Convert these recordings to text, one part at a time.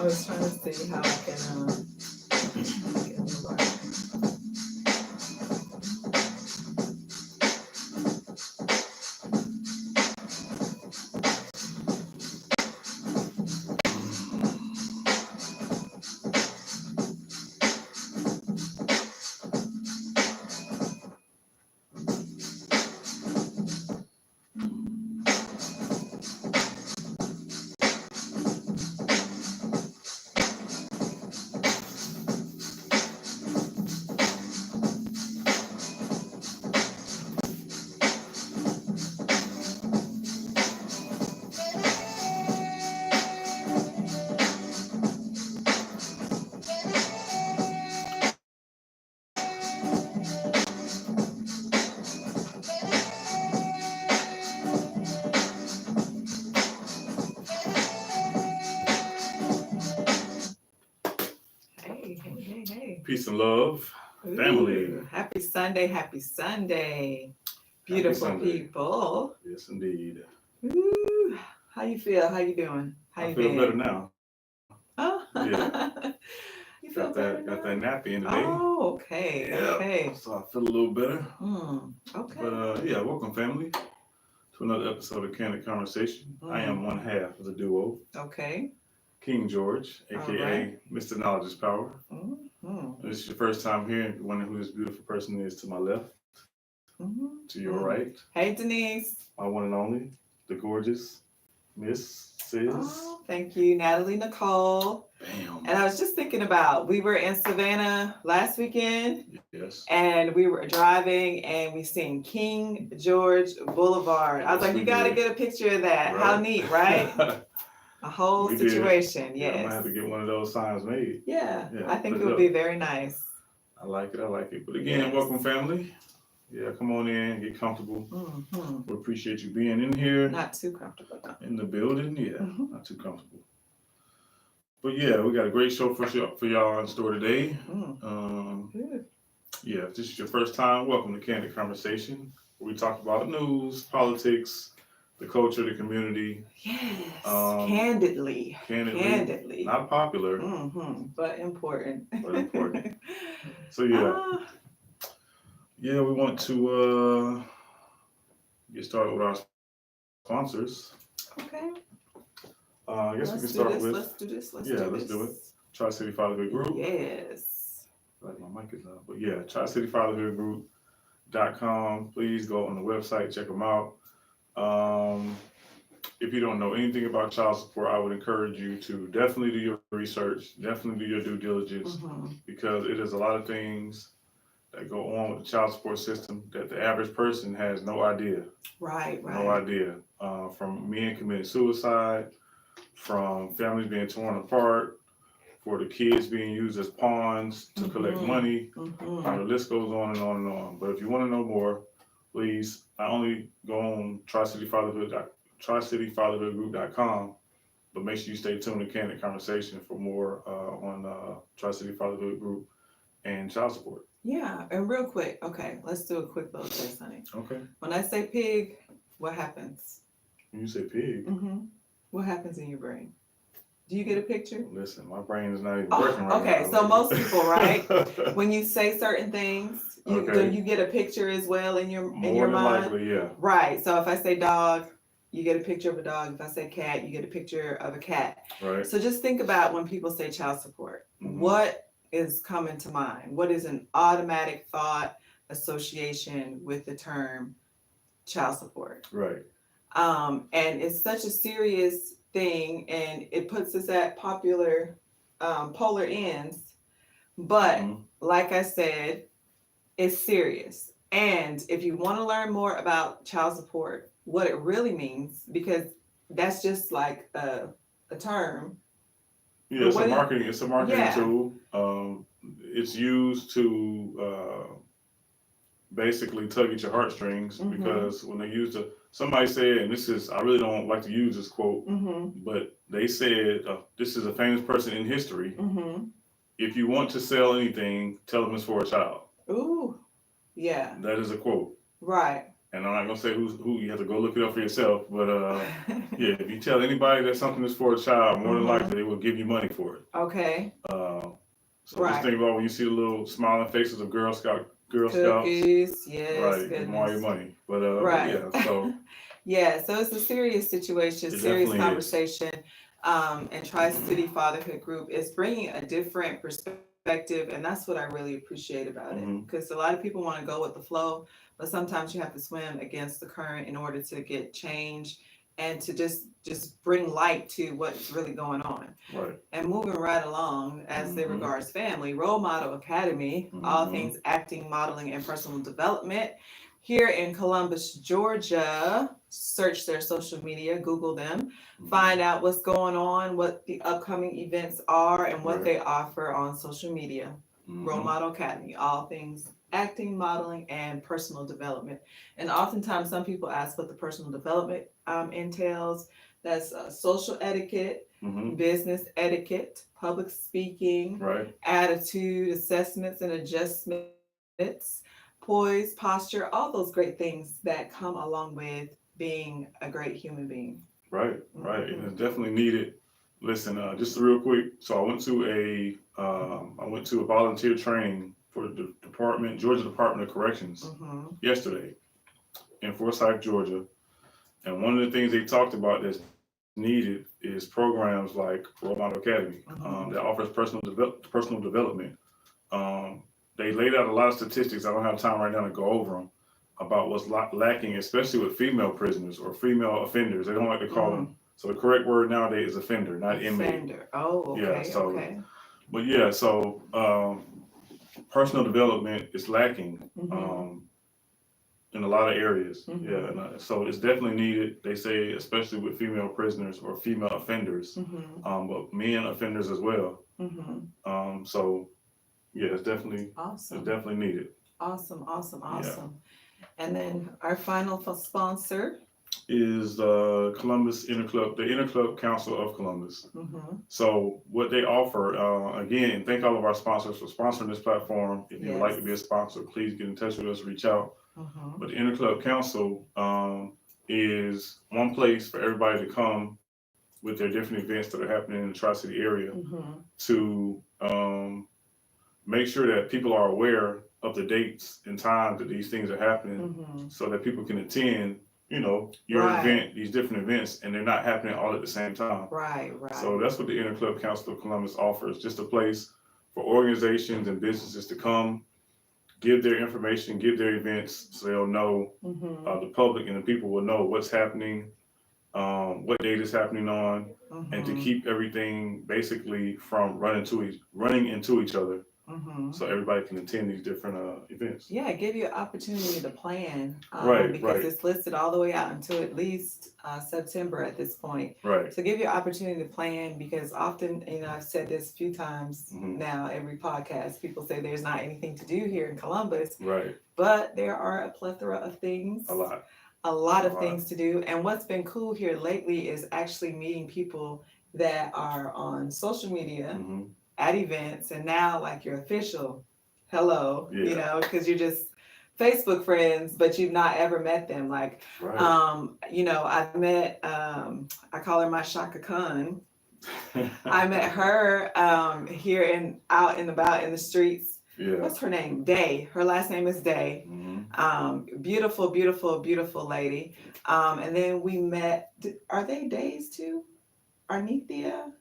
I was trying to see how I can get in the right. Hey. Peace and love, family. Ooh, happy Sunday, happy Sunday. Happy Beautiful Sunday. people. Yes, indeed. Ooh, how you feel? How you doing? How I you feel better been? now. Oh, Yeah, you feel got better that now? nappy in today. Oh, okay, Yeah, okay. so I feel a little better. But Okay. yeah, welcome family to another episode of Candid Conversation. I am one Mm, half of the duo, okay. King George, All right. aka Mr. Knowledge is Power. Mm-hmm. This is your first time here, wondering who this beautiful person is to my left, to your right, Hey, Denise. my one and only, the gorgeous Miss Sis. Oh, thank you, Natalie Nicole. Bam. And I was just thinking about we were in Savannah last weekend Yes. and we were driving and we seen King George Boulevard. I was Yes, like, we you got to did. get a picture of that. How Right? neat, right? A whole We did. situation. Yeah, I'm gonna Yes. have to get one of those signs made. Yeah, Yeah, I think put it it would be up. very nice. I like it. I like it. But again, Yes. welcome family. Yeah, come on in, get comfortable. Mm-hmm. We appreciate you being in here Not too comfortable, though. in the building. Yeah, Mm-hmm. not too comfortable. But yeah, we got a great show for y'all in store today. Um, Good. yeah, if this is your first time, welcome to Candid Conversation, where we talk about news, politics, the culture, the community. Yes, Um, candidly. Candidly, not popular, But important. but important. So yeah, Ah, yeah, we want to get started with our sponsors. okay. I guess we can Let's start do this. with Let's do this. Let's yeah, do let's do it. this. Tri City Fatherhood Group. Yes. Like my mic is up, but yeah, Tri City Fatherhood Group.com. Please go on the website, check them out. Um, if you don't know anything about child support, I would encourage you to definitely do your research, definitely do your due diligence, because it is a lot of things that go on with the child support system that the average person has no idea. Right, No right. idea. From men committing suicide, from families being torn apart, for the kids being used as pawns to collect money. The list goes on and on and on. But if you want to know more, please not only go on TriCityFatherhoodGroup.com, but make sure you stay tuned to Candid Conversation for more on Tri City Fatherhood Group and child support. Yeah, and real quick, okay, let's do a quick little test, honey. Okay. When I say pig, what happens? When you say pig, What happens in your brain? Do you get a picture? listen, my brain is not even working right Okay, now. so most people, right? When you say certain things, do you get a picture as well in your More than mind? likely, yeah. Right. So if I say dog, you get a picture of a dog. If I say cat, you get a picture of a cat. Right. So just think about when people say child support. What is coming to mind? What is an automatic thought association with the term child support? Right. And it's such a serious thing, and it puts us at polar ends. But like I said, it's serious. And if you want to learn more about child support, what it really means, because that's just like a term. Yeah, it's a marketing tool. It's used to basically tug at your heartstrings because when they use somebody said, and this is, I really don't like to use this quote, but they said, this is a famous person in history. If you want to sell anything, tell them it's for a child. Ooh, yeah. That is a quote. Right. and I'm not gonna say who. You have to go look it up for yourself. But yeah, if you tell anybody that something is for a child, more than likely they will give you money for it. Okay. So just think about when you see the little smiling faces of Girl Scouts, Cookies, yes, right? Give them all your money. But yeah, so yeah, so it's a serious situation, serious conversation. And Tri-City Fatherhood Group is bringing a different perspective, and that's what I really appreciate about it. Because a lot of people want to go with the flow, but sometimes you have to swim against the current in order to get change and to just bring light to what's really going on. Right. And moving right along, as they regards family, Role Model Academy, all things acting, modeling, and personal development. Here in Columbus, Georgia, search their social media, Google them, find out what's going on, what the upcoming events are, and what they offer on social media. Role Model Academy, all things acting, modeling, and personal development. And oftentimes some people ask what the personal development entails. That's social etiquette, business etiquette, public speaking, attitude, assessments and adjustments, poise, posture, all those great things that come along with being a great human being. Right. And it's definitely needed. Listen, just real quick. So I went to a volunteer training for the Georgia Department of Corrections yesterday in Forsyth, Georgia. And one of the things they talked about that's needed is programs like Role Model Academy that offers personal development. They laid out a lot of statistics. I don't have time right now to go over them about what's lacking, especially with female prisoners or female offenders. They don't like to call them. So the correct word nowadays is offender, not inmate. Offender. Oh, okay. Yeah. So, okay. But yeah, so personal development is lacking in a lot of areas. Yeah. And, so it's definitely needed. They say, especially with female prisoners or female offenders, but men offenders as well. So yeah, it's definitely awesome. It's definitely needed. Awesome. Yeah. And then our final sponsor is the Columbus Inner Club, the Inner Club Council of Columbus. So what they offer, again, thank all of our sponsors for sponsoring this platform. If you would like to be a sponsor, please get in touch with us, reach out. But the Inner Club Council is one place for everybody to come with their different events that are happening in the Tri-City area to make sure that people are aware of the dates and times that these things are happening so that people can attend, your event, these different events, and they're not happening all at the same time. Right. So that's what the Inner Club Council of Columbus offers, just a place for organizations and businesses to come, give their information, give their events, so they'll know, the public and the people will know what's happening, what date is happening on, and to keep everything basically from running into each other. So everybody can attend these different events. Yeah, give you an opportunity to plan. Because it's listed all the way out until at least September at this point. Right. So give you an opportunity to plan, because often, I've said this a few times now, every podcast, people say there's not anything to do here in Columbus. Right. But there are a plethora of things. A lot of things to do. And what's been cool here lately is actually meeting people that are on social media at events, and now like you're official hello, because you're just Facebook friends, but you've not ever met them. Like, I've met, I call her my Shaka Khan. I met her here out and about in the streets. Yeah. What's her name? Day. Her last name is Day. Beautiful, beautiful, beautiful lady. And then we met, are they Days too? Arnethia?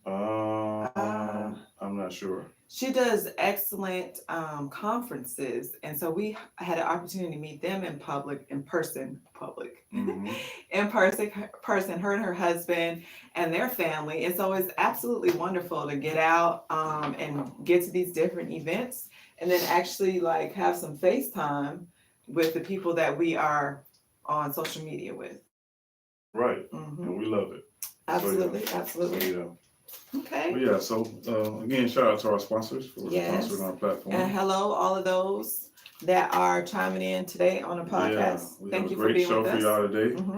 I'm not sure. She does excellent conferences, and so we had an opportunity to meet them in person, her and her husband and their family. And so it's absolutely wonderful to get out and get to these different events, and then actually like have some FaceTime with the people that we are on social media with. Right, and we love it. Absolutely. Okay. Well, so again, shout out to our sponsors for sponsoring our platform. And hello, all of those that are chiming in today on the podcast. Thank you for being with us. We have a great show for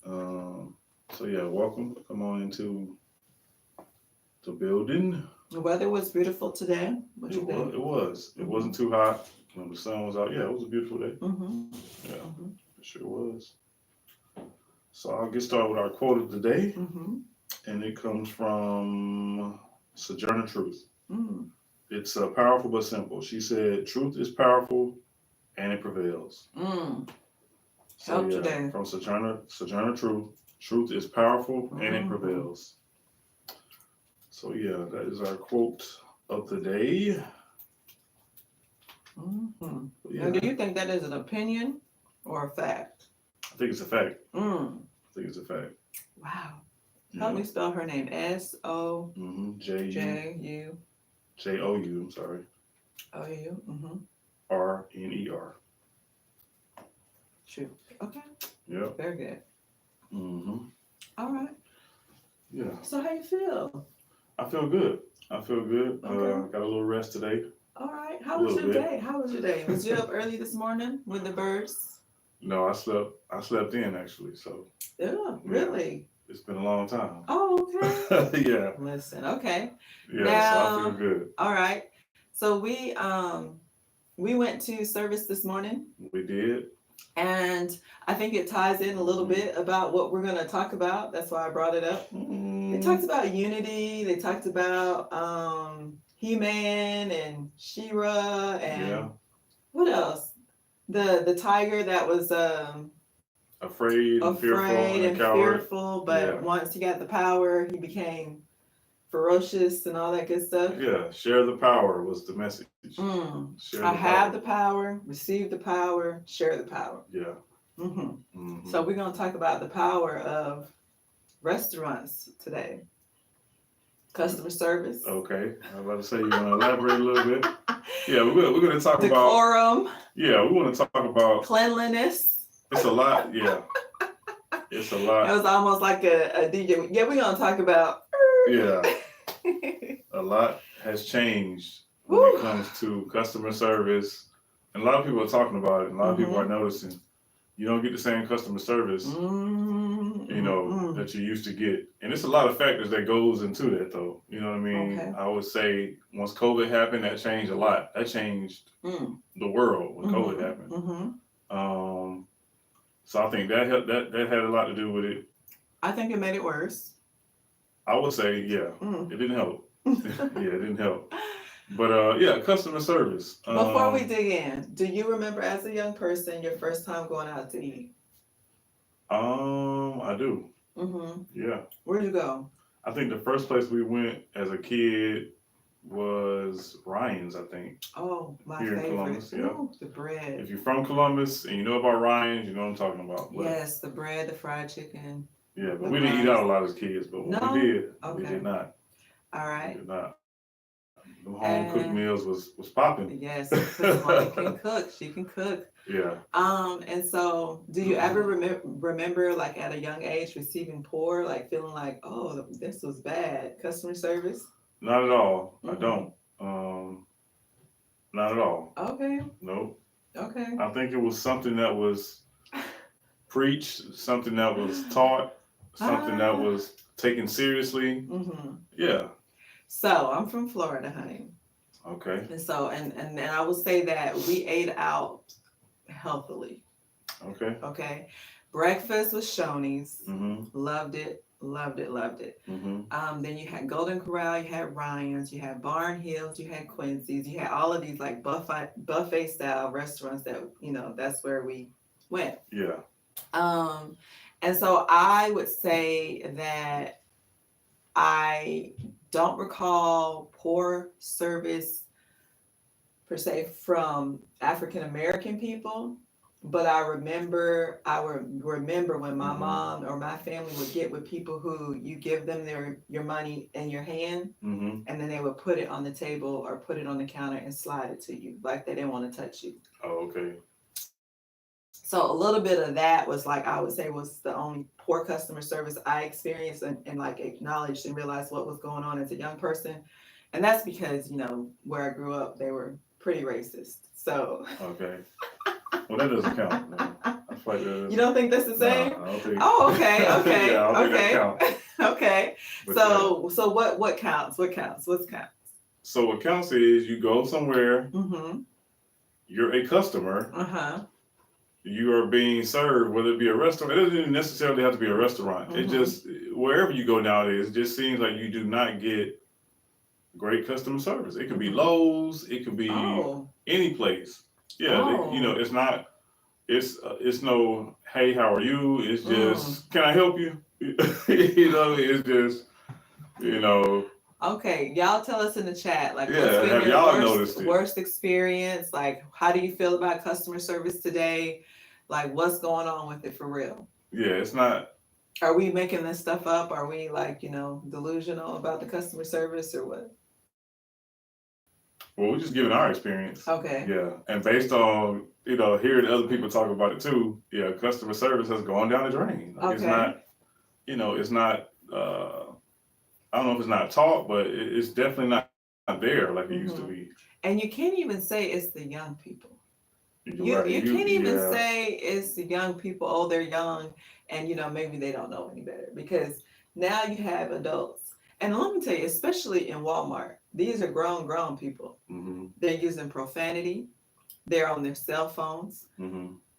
y'all today. Welcome. Come on into the building. The weather was beautiful today. It was. It wasn't too hot. when the sun was out. Yeah, it was a beautiful day. Mm-hmm. Yeah, Mm-hmm. it sure was. So I'll get started with our quote of the day, Mm-hmm. and it comes from Sojourner Truth. Mm. It's powerful but simple. She said, "Truth is powerful, and it prevails." Mm. So Help yeah, today. from Sojourner Truth. Truth is powerful, and it Mm-hmm. prevails. So yeah, that is our quote of the day. Mm-hmm. Yeah, Now, do you think that is an opinion or a fact? I think it's a fact. Mm. I think it's a fact. Wow. Yeah. Help me spell her name. S-O-J-U. J-O-U, I'm sorry. O-U. Mm-hmm. R-N-E-R. Shoot. Okay. Yep. Very good. Mm-hmm. All right. Yeah. So how you feel? I feel good. Okay. Got a little rest today. All right. How was your day? How was your day? Was you up early this morning with the birds? No, I slept in actually, so. Yeah, really? It's been a long time. Oh, okay. Yeah. Listen, okay. Yeah, Now, so I feel good. All right. So we went to service this morning. We did. And I think it ties in a little bit about what we're going to talk about. That's why I brought it up. They talked about unity. They talked about He-Man and She-Ra and what else? The tiger that was afraid and fearful, but once he got the power, he became ferocious and all that good stuff. Yeah, share the power was the message. I have the power, receive the power, share the power. Yeah. Mm-hmm. Mm-hmm. So we're going to talk about the power of restaurants today. Customer service. Okay. I was about to say, you want to elaborate a little bit? Yeah, we're going to talk decorum. Yeah, we want to talk about cleanliness. It's a lot. Yeah. It's a lot. It was almost like a DJ. Yeah, we're going to talk about. Yeah. A lot has changed when it comes to customer service. And a lot of people are talking about it. And a lot of people are noticing. You don't get the same customer service, that you used to get. And it's a lot of factors that goes into that, though. You know what I mean? Okay. I would say once COVID happened, that changed a lot. That changed the world when COVID happened. So I think that had a lot to do with it. I think it made it worse. I would say, yeah, it didn't help. It didn't help. But customer service. Before we dig in, do you remember as a young person your first time going out to eat? I do. Yeah. Where'd you go? I think the first place we went as a kid was Ryan's, I think. Oh, my here favorite. In Columbus, yeah. Ooh, the bread. If you're from Columbus and you know about Ryan's, you know what I'm talking about. But yes, the bread, the fried chicken. Yeah, but we didn't eat out a lot as kids, but when we did, we did not. All right. We did not. The home cooked meals was popping. Yes, Mom can cook. She can cook. Yeah. And so, do you ever remember, like at a young age, receiving poor, like feeling like, oh, this was bad customer service? Not at all. I don't. Not at all. Okay. Nope. Okay. I think it was something that was preached, something that was taught, something that was taken seriously. Yeah. So I'm from Florida, honey. Okay. And so, and I will say that we ate out healthily. Okay. Okay. Breakfast was Shoney's. Loved it. Loved it. Loved it. Then you had Golden Corral, you had Ryan's, you had Barn Hills, you had Quincy's, you had all of these like buffet style restaurants that, that's where we went. Yeah. And so I would say that I don't recall poor service per se from African American people, but I remember when my mom or my family would get with people who you give them your money in your hand, and then they would put it on the table or put it on the counter and slide it to you, like they didn't want to touch you. Oh, okay. So a little bit of that was like, I would say was the only poor customer service I experienced and like acknowledged and realized what was going on as a young person. And that's because, where I grew up, they were pretty racist. So. Okay. Well, that doesn't count. No. I feel like you don't think that's the same? No, I don't think. Oh, okay. Okay. Yeah, I don't okay. think that counts. Okay. But so what counts? What counts? What's counts? So what counts is you go somewhere, you're a customer. Uh-huh. You are being served, whether it be a restaurant. It doesn't even necessarily have to be a restaurant. It just, wherever you go nowadays, it just seems like you do not get great customer service. It could be Lowe's, it could be any place. Yeah, it's not. It's no, hey, how are you? It's just, can I help you? It's just, Okay, y'all tell us in the chat, like, yeah, what's been have your y'all noticed worst experience? Like, how do you feel about customer service today? Like, what's going on with it for real? Yeah, it's not. Are we making this stuff up? Are we like, delusional about the customer service or what? Well, we're just giving our experience. Okay. Yeah, and based on hearing other people talk about it too. Yeah, customer service has gone down the drain. Like, it's not. It's not. I don't know if it's not taught, but it's definitely not there like it used to be. And you can't even say it's the young people. You Right. can't even say it's the young people. Oh, they're young, and maybe they don't know any better, because now you have adults. And let me tell you, especially in Walmart, these are grown people. They're using profanity. They're on their cell phones,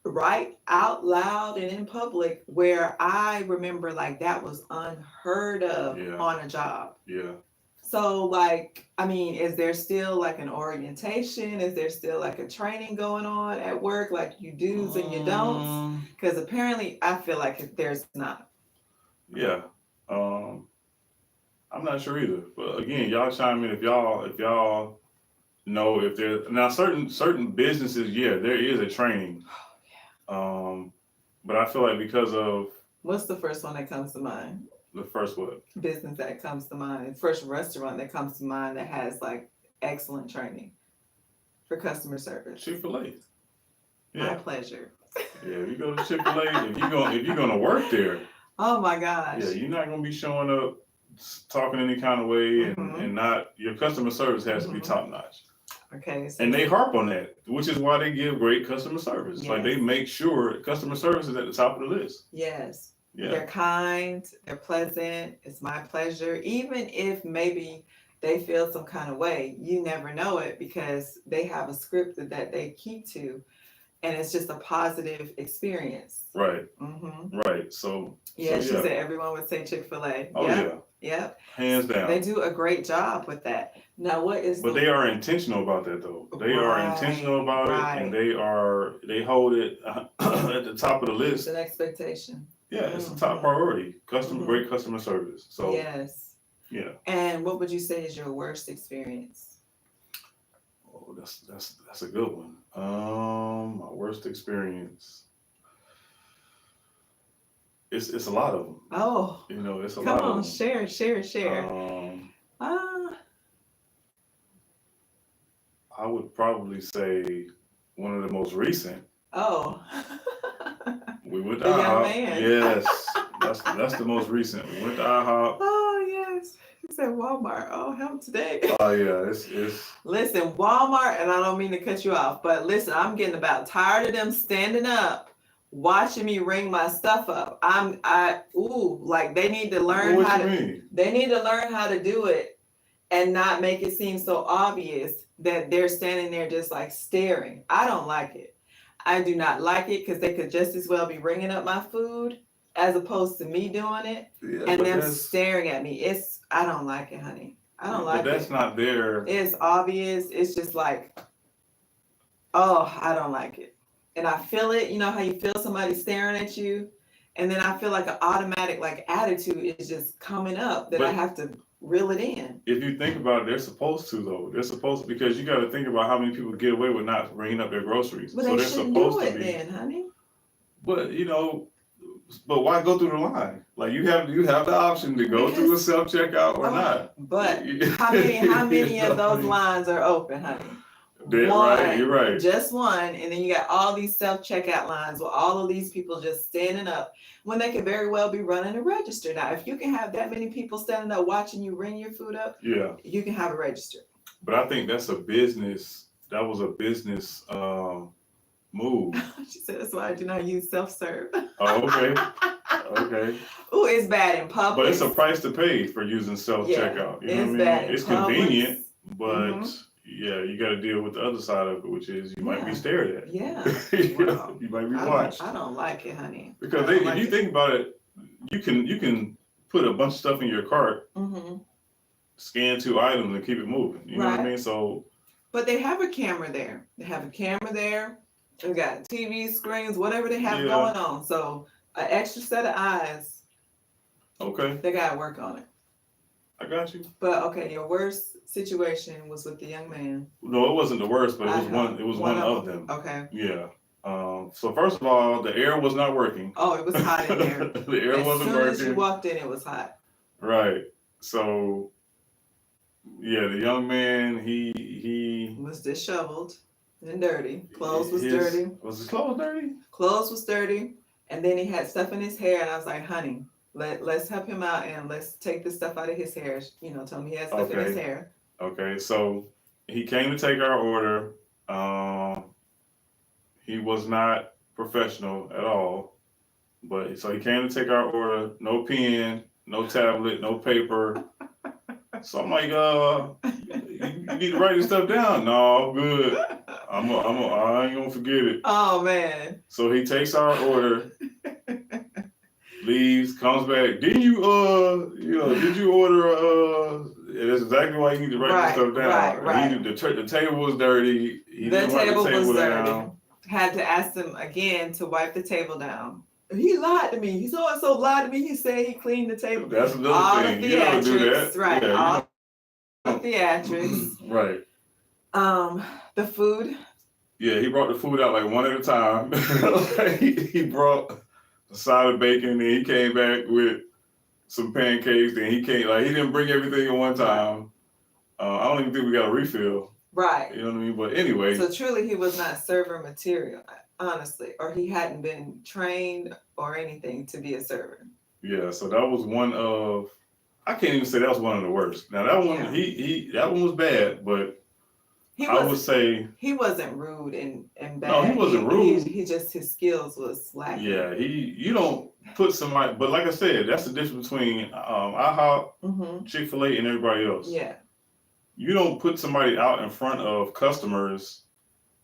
right out loud and in public, where I remember like that was unheard of on a job. Yeah. So like, I mean, is there still like an orientation? Is there still like a training going on at work, like you do's and you don'ts? Because apparently I feel like there's not. Yeah. I'm not sure either. But again, y'all chime in if y'all know if there's now certain businesses, there is a training. But I feel like because of, what's the first one that comes to mind? The first what? Business that comes to mind. First restaurant that comes to mind that has like excellent training for customer service. Chick-fil-A. Yeah. My pleasure. Yeah, if you go to Chick-fil-A, if you're gonna work there. Oh my gosh. Yeah, you're not gonna be showing up talking any kind of way, and not, your customer service has to be top notch. Okay. So and they harp on that, which is why they give great customer service. Yes. Like, they make sure customer service is at the top of the list. Yes. Yeah. They're kind, they're pleasant, it's my pleasure. Even if maybe they feel some kind of way, you never know it, because they have a script that they keep to, and it's just a positive experience. Right. Right. So she said everyone would say Chick-fil-A. Oh yeah. Yep. Hands down. They do a great job with that. Now, what is? But they are intentional about that, though. They are intentional about it, and they hold it at the top of the list. It's an expectation. Yeah, it's a top priority. Great customer service. So yes. Yeah. And what would you say is your worst experience? Oh, that's a good one. My worst experience. It's a lot of them. Oh. It's a lot of them. Come on, share. I would probably say one of the most recent. Oh. We went to IHOP. Yes, that's the most recent. We went to IHOP. Oh yes. He said Walmart. Oh, help today. Oh yeah, it's. Listen, Walmart, and I don't mean to cut you off, but listen, I'm getting about tired of them standing up, watching me ring my stuff up. Like they need to learn They need to learn how to do it, and not make it seem so obvious that they're standing there just like staring. I don't like it. I do not like it, because they could just as well be ringing up my food as opposed to me doing it and them staring at me. I don't like it, honey. I don't like it. But that's not there. It's obvious. It's just like, oh, I don't like it. And I feel it. You know how you feel somebody staring at you? And then I feel like an automatic like attitude is just coming up that I have to reel it in. If you think about it, they're supposed to, though. They're supposed to, because you got to think about how many people get away with not bringing up their groceries. But so they shouldn't do it then, honey. But but why go through the line? Like, you have the option to go through a self checkout or not. But how many of those lines are open, honey? Right, you're right. Just one, and then you got all these self-checkout lines with all of these people just standing up when they could very well be running a register. Now, if you can have that many people standing up watching you ring your food up, you can have a register. But I think that's a business. That was a business move. She said that's why I do not use self-serve. Oh, okay. Okay. Ooh, it's bad in public. But it's a price to pay for using self-checkout. You know what I mean? It's convenient, but you got to deal with the other side of it, which is you might be stared at. Yeah. Wow. You might be watched. I don't like it, honey. Because if you think about it, you can put a bunch of stuff in your cart, scan 2 items, and keep it moving. You know what I mean? So. But they have a camera there. They got TV screens, whatever they have going on. So an extra set of eyes. Okay. They got to work on it. I got you. But okay, your worst situation was with the young man. No, it wasn't the worst, but it was one of them. Okay. Yeah. So first of all, the air was not working. Oh, it was hot in there. The air wasn't working. As soon as you walked in, it was hot. Right. So, yeah, the young man, he was disheveled and dirty. Clothes was dirty. Was his clothes dirty? Clothes was dirty, and then he had stuff in his hair, and I was like, honey, let's help him out and let's take the stuff out of his hair. You know, tell him he has stuff in his hair. Okay, so he came to take our order. He was not professional at all, but so he came to take our order. No pen, no tablet, no paper. So I'm like, you need to write this stuff down. No, I'm good. I ain't gonna forget it. Oh man. So he takes our order, leaves, comes back. Did you order that's exactly why you need to write this stuff down. Right. The table was dirty. The table was dirty. Had to ask him again to wipe the table down. He lied to me. He so lied to me. He said he cleaned the table. That's another thing. You don't do that. Right. Yeah, all the theatrics. Right. The food. Yeah, he brought the food out like one at a time. He brought a side of bacon, and he came back with some pancakes. Then he didn't bring everything at one time. I don't even think we got a refill. Right. You know what I mean? But anyway. So truly, he was not server material, honestly, or he hadn't been trained or anything to be a server. Yeah. So that was one of. I can't even say that was one of the worst. Now that one, that one was bad, but I would say he wasn't rude and bad. No, he wasn't rude. He just his skills was lacking. Yeah, you don't put somebody, but like I said, that's the difference between IHOP, Chick-fil-A, and everybody else. Yeah. You don't put somebody out in front of customers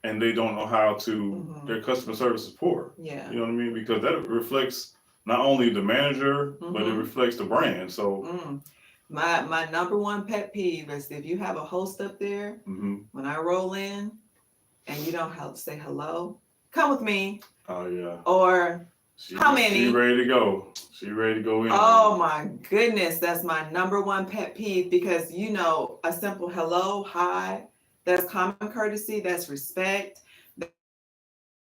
and they don't know how to, their customer service is poor. Yeah. You know what I mean? Because that reflects not only the manager, but it reflects the brand. So my number one pet peeve is if you have a host up there, when I roll in and you don't have to say hello, come with me. Oh yeah. Or how many? She ready to go. She ready to go in. Oh my goodness, that's my number one pet peeve because a simple hello, hi, that's common courtesy, that's respect,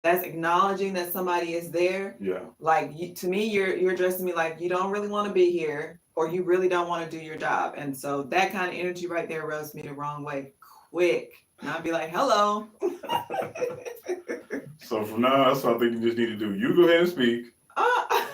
that's acknowledging that somebody is there. Yeah. Like to me, you're addressing me like you don't really want to be here or you really don't want to do your job, and so that kind of energy right there rubs me the wrong way quick. And I'll be like, hello. So from now, that's what I think you just need to do. You go ahead and speak.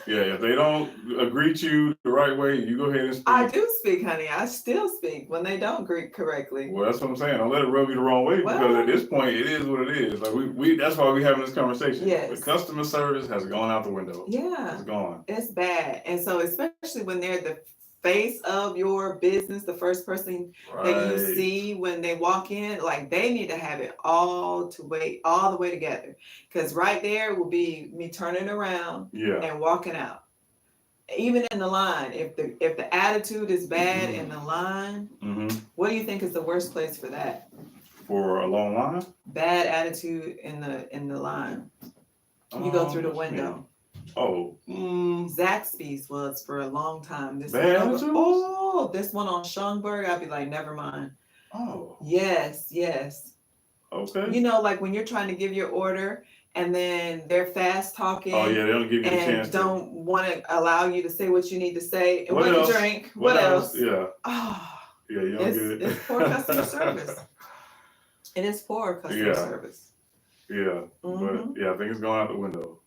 Yeah, if they don't greet you the right way, you go ahead and speak. I do speak, honey. I still speak when they don't greet correctly. Well, that's what I'm saying. Don't let it rub you the wrong way because at this point, it is what it is. Like we that's why we're having this conversation. Yes. The customer service has gone out the window. Yeah. It's gone. It's bad. And so especially when they're the face of your business, the first person that you see when they walk in, like they need to have it all the way together. Because right there will be me turning around and walking out. Even in the line, if the attitude is bad in the line, what do you think is the worst place for that? For a long line? Bad attitude in the line. You go through the window. Oh, Zaxby's was for a long time. This one on Schomburg, I'd be like, never mind. Oh, yes. Okay. Like when you're trying to give your order and then they're fast talking. Oh yeah, they don't give you a chance. Don't want to allow you to say what you need to say. And what to drink? What else? Yeah. Oh, yeah, you don't get it. It's poor customer service. It is poor customer service. Yeah, but I think it's going out the window.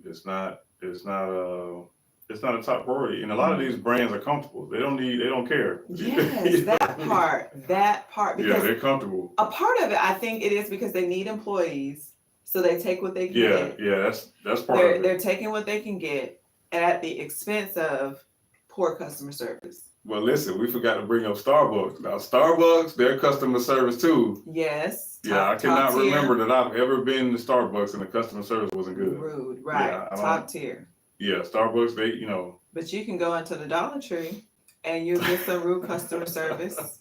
It's not a top priority, and a lot of these brands are comfortable. They don't care. Yes, that part. Because they're comfortable. A part of it, I think, it is because they need employees, so they take what they can get. Yeah, that's part of it. They're taking what they can get at the expense of poor customer service. Well, listen, we forgot to bring up Starbucks. Now, Starbucks, their customer service too. Yes. Yeah, I Top cannot tier. remember that I've ever been to Starbucks and the customer service wasn't good. Rude, right? Yeah, Top tier. Yeah, Starbucks, they, you know. But you can go into the Dollar Tree and you'll get some rude customer service.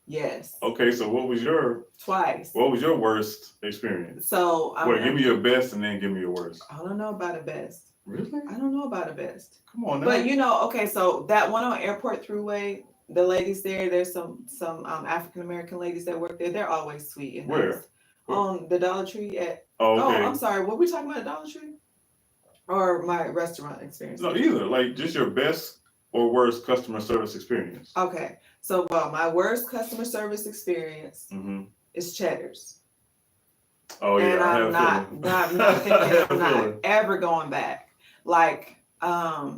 Yes. Okay, so what was your worst experience? So give me your best and then give me your worst. I don't know about a best. Really? I don't know about a best. Come on now. But okay, so that one on Airport Thruway, the ladies there's some African American ladies that work there. They're always sweet and Where? nice. On the Dollar Tree at Oh, okay. I'm sorry, were we talking about Dollar Tree? Or my restaurant experience? No, either. Like just your best or worst customer service experience. Okay. So my worst customer service experience is Cheddar's. Oh yeah. And I'm not thinking I'm not ever going back. Like, I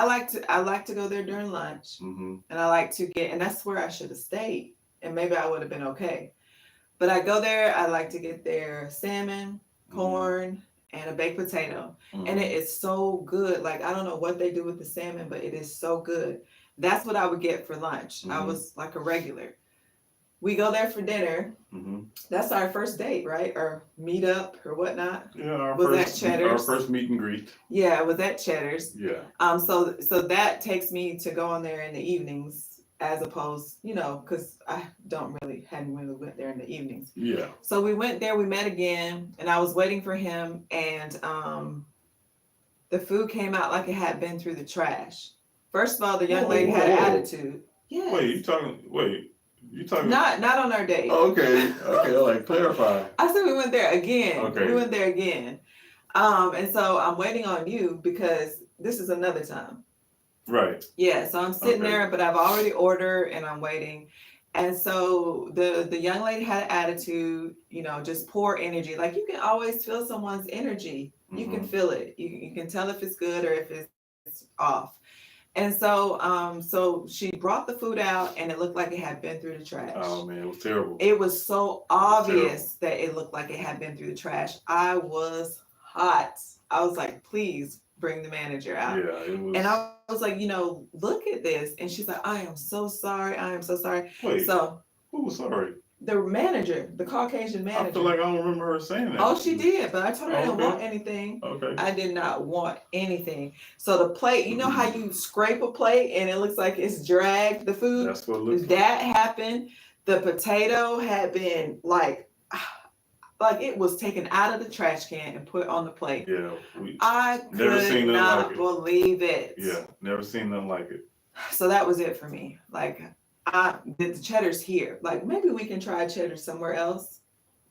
like to go there during lunch, and I like to and that's where I should have stayed, and maybe I would have been okay. But I go there, I like to get their salmon, corn, and a baked potato, and it is so good. Like, I don't know what they do with the salmon, but it is so good. That's what I would get for lunch. I was like a regular. We go there for dinner. That's our first date, right? Or meet up or whatnot. Yeah, our first meet and greet. Yeah, it was at Cheddar's. Yeah. So that takes me to go on there in the evenings, as opposed, because I hadn't really went there in the evenings. Yeah. So we went there, we met again, and I was waiting for him, and the food came out like it had been through the trash. First of all, the young lady had an attitude. Yeah. Wait, you talking? Not on our date. Okay, like clarify. I said we went there again. Okay. We went there again. And so I'm waiting on you because this is another time. Right. Yeah, so I'm sitting there, but I've already ordered and I'm waiting. And so the young lady had an attitude, just poor energy. Like, you can always feel someone's energy. You can feel it. You can tell if it's good or if it's off. And so she brought the food out and it looked like it had been through the trash. Oh man, it was terrible. It was so obvious that it looked like it had been through the trash. I was hot. I was like, please bring the manager out. Yeah, it was. And I was like, look at this. And she's like, I am so sorry. I am so sorry. Wait, so who was sorry? The manager, the Caucasian manager. I feel like I don't remember her saying that. Oh, she did, but I told her I didn't want anything. Okay. I did not want anything. So the plate, how you scrape a plate and it looks like it's dragged, the food? That's what it looks like. That happened. The potato had been like it was taken out of the trash can and put on the plate. Yeah. I could not believe it. Yeah, never seen nothing like it. So that was it for me. Like, the Cheddar's here. Like, maybe we can try Cheddar somewhere else.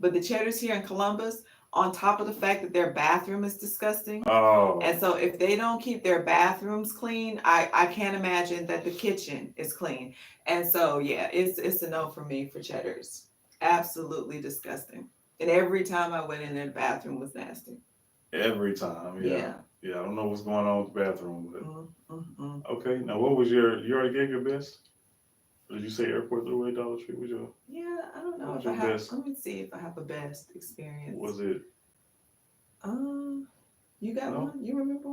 But the Cheddar's here in Columbus, on top of the fact that their bathroom is disgusting. Oh. And so if they don't keep their bathrooms clean, I can't imagine that the kitchen is clean. And so, yeah, it's a no for me for Cheddar's. Absolutely disgusting. And every time I went in there, the bathroom was nasty. Every time, yeah. Yeah, I don't know what's going on with the bathroom. But... Okay, now what was you already gave your best? Did you say Airport Thruway, Dollar Tree? Yeah, I don't know if I have. Let me see if I have a best experience. Was it? You got one? You remember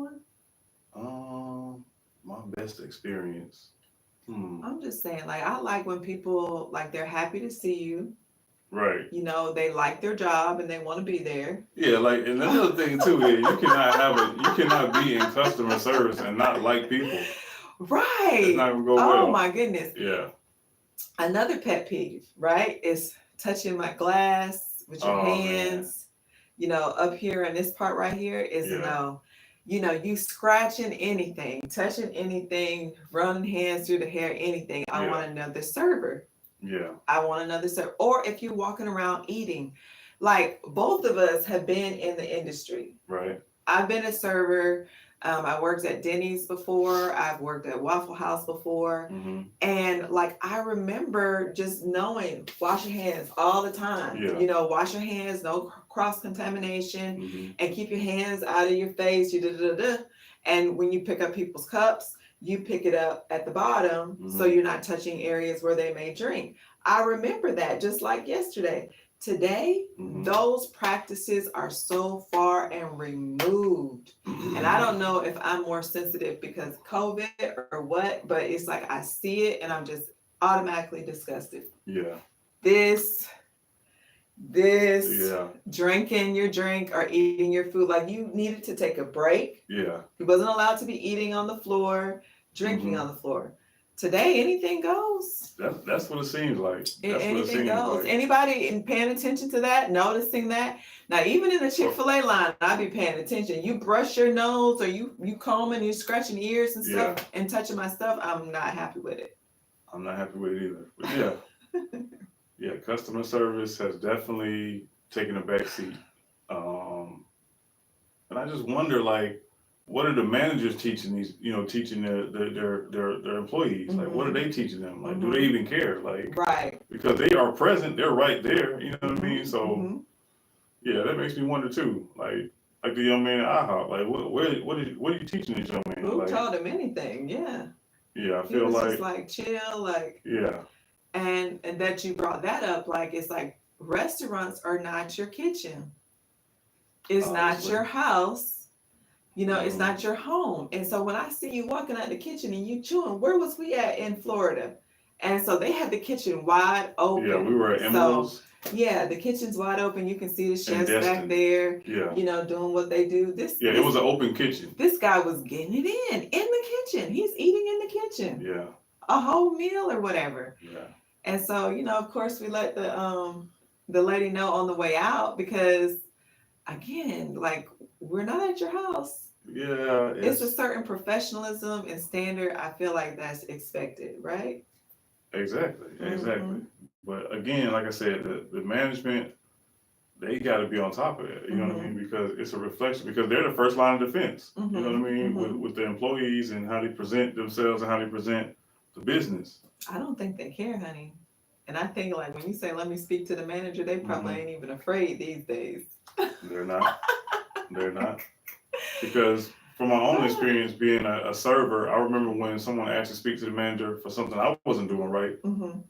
one? My best experience. I'm just saying, like, I like when people, like, they're happy to see you. Right. They like their job and they want to be there. Yeah, like, and another thing too is you cannot be in customer service and not like people. Right. It's not gonna go well. Oh my goodness. Yeah. Another pet peeve, right, is touching my glass with your hands. Man. Up here in this part right here is no. You scratching anything, touching anything, running hands through the hair, anything. I want another server. Yeah. I want another server. Or if you're walking around eating, like, both of us have been in the industry. Right. I've been a server. I worked at Denny's before. I've worked at Waffle House before. And like, I remember just knowing, wash your hands all the time. Yeah. Wash your hands, no cross-contamination, and keep your hands out of your face. And when you pick up people's cups, you pick it up at the bottom so you're not touching areas where they may drink. I remember that just like yesterday. Today, Mhm. those practices are so far and removed. And I don't know if I'm more sensitive because COVID or what, but it's like I see it and I'm just automatically disgusted. Yeah. This Yeah. drinking your drink or eating your food, like you needed to take a break. Yeah. He wasn't allowed to be eating on the floor, drinking Mhm. on the floor. Today, anything goes. That's what it seems like. That's what it Anything seems goes. like. Anybody paying attention to that, noticing that? Now, even in the Chick-fil-A line, I be paying attention. You brush your nose or you combing, you scratching ears and stuff and touching my stuff. I'm not happy with it. I'm not happy with it either. But yeah. Yeah, customer service has definitely taken a back seat. And I just wonder, like, what are the managers teaching these, teaching their employees? Like, what are they teaching them? Like, do they even care? Like, Right. because they are present, they're right there. You know what I mean? Mhm, So, mhm. yeah, that makes me wonder too. Like the young man at IHOP. Like, what are you teaching this young man? Who Like, told him anything? Yeah. yeah, I He feel was like, just like chill, like, yeah, and that you brought that up, like it's like restaurants are not your kitchen. It's not obviously. your house. It's Mhm. not your home. And so when I see you walking out the kitchen and you chewing, where was we at in Florida? And so they had the kitchen wide open. Yeah, we were at So Emerald's yeah, the kitchen's wide open. You can see the and chefs back Destin. there, Yeah. doing what they do. Yeah, it was an open kitchen. This guy was getting it in the kitchen. He's eating in the kitchen. Yeah. A whole meal or whatever. Yeah. And so, of course we let the lady know on the way out because again, like we're not at your house. Yeah. It's a certain professionalism and standard. I feel like that's expected, right? Exactly. Exactly. Mhm. But again, like I said, the management, they got to be on top of it. You know what I mean? Because it's a reflection. Because they're the first line of defense. You know what I mean? With the employees and how they present themselves and how they present the business. I don't think they care, honey. And I think like when you say let me speak to the manager, they probably ain't even afraid these days. They're not. They're not. Because from my own experience being a server, I remember when someone asked to speak to the manager for something I wasn't doing right. Mm-hmm.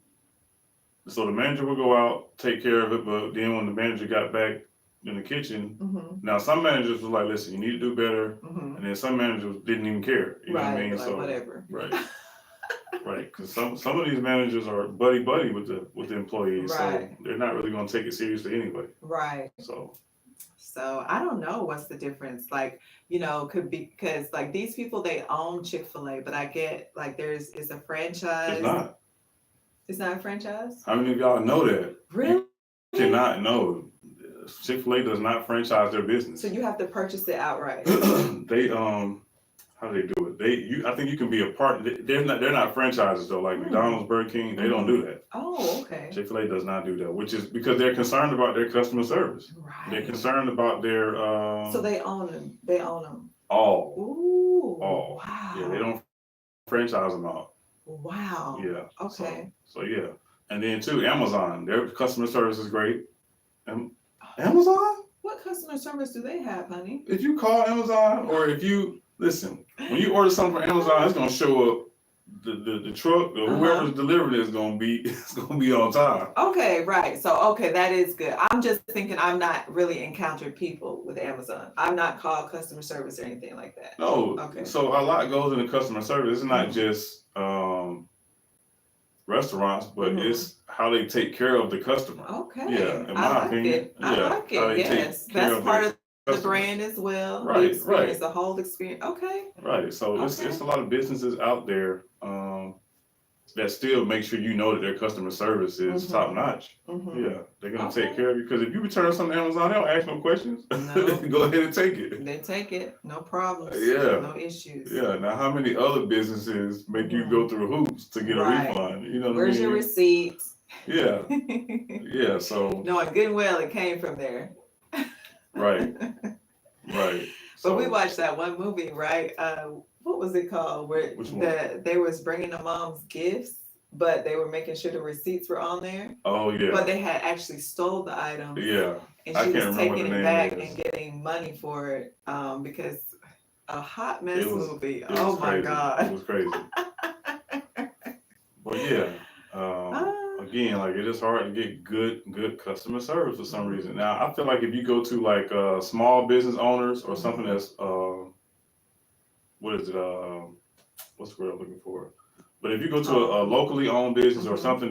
So the manager would go out, take care of it, but then when the manager got back in the kitchen, now some managers were like, listen, you need to do better. And then some managers didn't even care. You know what I mean? Like, So whatever. Right. Right. Because some of these managers are buddy with the employees. Right. So they're not really gonna take it seriously anyway. Right. So I don't know what's the difference. Like, could be because like these people they own Chick-fil-A, but I get like it's a franchise. It's not. It's not a franchise? How many of y'all know that? Really? You cannot know. Chick-fil-A does not franchise their business. So you have to purchase it outright. They how do they do it? I think you can be a part. They're not franchises though. Like McDonald's, Burger King, they don't do that. Oh, okay. Chick-fil-A does not do that, which is because they're concerned about their customer service. Right. They're concerned about their. So they own them. They own them. All. Ooh. All. Wow. Yeah, they don't franchise them out. Wow. Yeah. Okay. So yeah, and then too, Amazon, their customer service is great. Amazon? What customer service do they have, honey? If you call Amazon or if you listen, when you order something from Amazon, it's gonna show up. The truck or whoever's delivering it is gonna be on time. Okay, right. So okay, that is good. I'm just thinking I've not really encountered people with Amazon. I've not called customer service or anything like that. No. Okay. So a lot goes into customer service. It's not just restaurants, but it's how they take care of the customer. Okay. Yeah, in my opinion. I like it. Yes. That's part of the brand as well. Right, the experience, the whole experience. Okay. Right. So it's a lot of businesses out there that still make sure you know that their customer service is top notch. Yeah, they're gonna take care of you because if you return something to Amazon, they don't ask no questions. No. Go ahead and take it. They take it, no problems. Yeah. No issues. Yeah. Now, how many other businesses make you go through hoops to get a refund? You know what I mean? Where's your receipt? Yeah. Yeah. So. Knowing good and well it came from there. Right. Right. But we watched that one movie, right? What was it called? Where they was bringing the moms gifts, but they were making sure the receipts were on there. Oh yeah. But they had actually stole the item. Yeah. And she was taking it back and getting money for it. Because a hot mess movie. Oh my God. It was crazy. But yeah. again, like it is hard to get good customer service for some Mm-hmm. reason. Now, I feel like if you go to like small business owners or something Mm-hmm. that's what is it? What's the word I'm looking for? But if you go to a locally owned business or Mm-hmm. something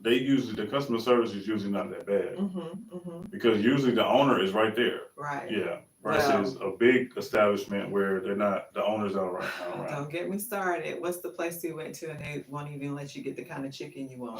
the customer service is usually not that bad Mm-hmm. Mm-hmm. because usually the owner is right there. Right. Yeah. Well, Versus a big establishment where the owners are right now around. don't get me started. What's the place you went to and they won't even let you get the kind of chicken you want?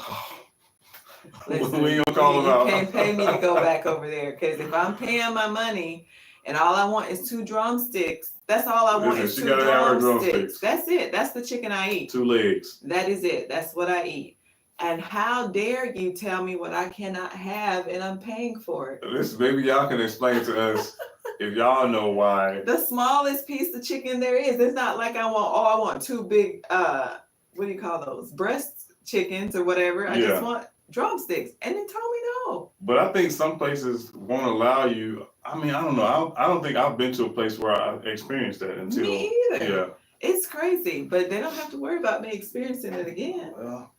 Listen, we ain't gonna call them out. You can't pay me to go back over there because if I'm paying my money and all I want is 2 drumsticks, that's all I want is 2 drumsticks. That's it. That's the chicken I eat. 2 legs. That is it. That's what I eat. And how dare you tell me what I cannot have and I'm paying for it? Listen, maybe y'all can explain to us if y'all know why. The smallest piece of chicken there is. It's not like I want 2 big what do you call those? Breast chickens or whatever. I just want drumsticks. And they told me no. But I think some places won't allow you. I mean, I don't know. I don't think I've been to a place where I experienced that until. Me either. Yeah. It's crazy, but they don't have to worry about me experiencing it again. Well,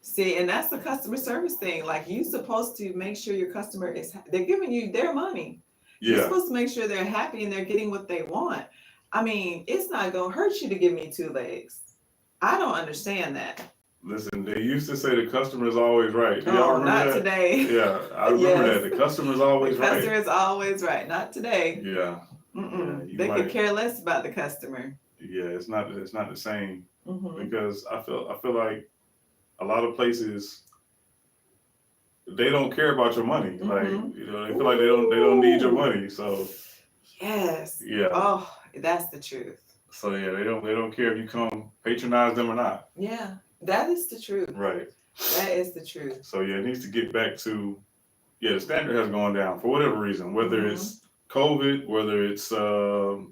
see, and that's the customer service thing. Like you're supposed to make sure your customer they're giving you their money. Yeah. You're supposed to make sure they're happy and they're getting what they want. I mean, it's not gonna hurt you to give me 2 legs. I don't understand that. Listen, they used to say the customer is always right. Do y'all remember that? Today. Yeah, I remember that. The customer is always right. The customer is always right. Not today. Yeah. They could care less about the customer. Yeah, it's not the same because I feel like a lot of places they don't care about your money. Like they feel like they don't need your money. So yes. Yeah. Oh, that's the truth. So yeah, they don't care if you come patronize them or not. Yeah, that is the truth. Right. That is the truth. So yeah, it needs to get back to the standard has gone down for whatever reason, whether it's COVID, whether it's a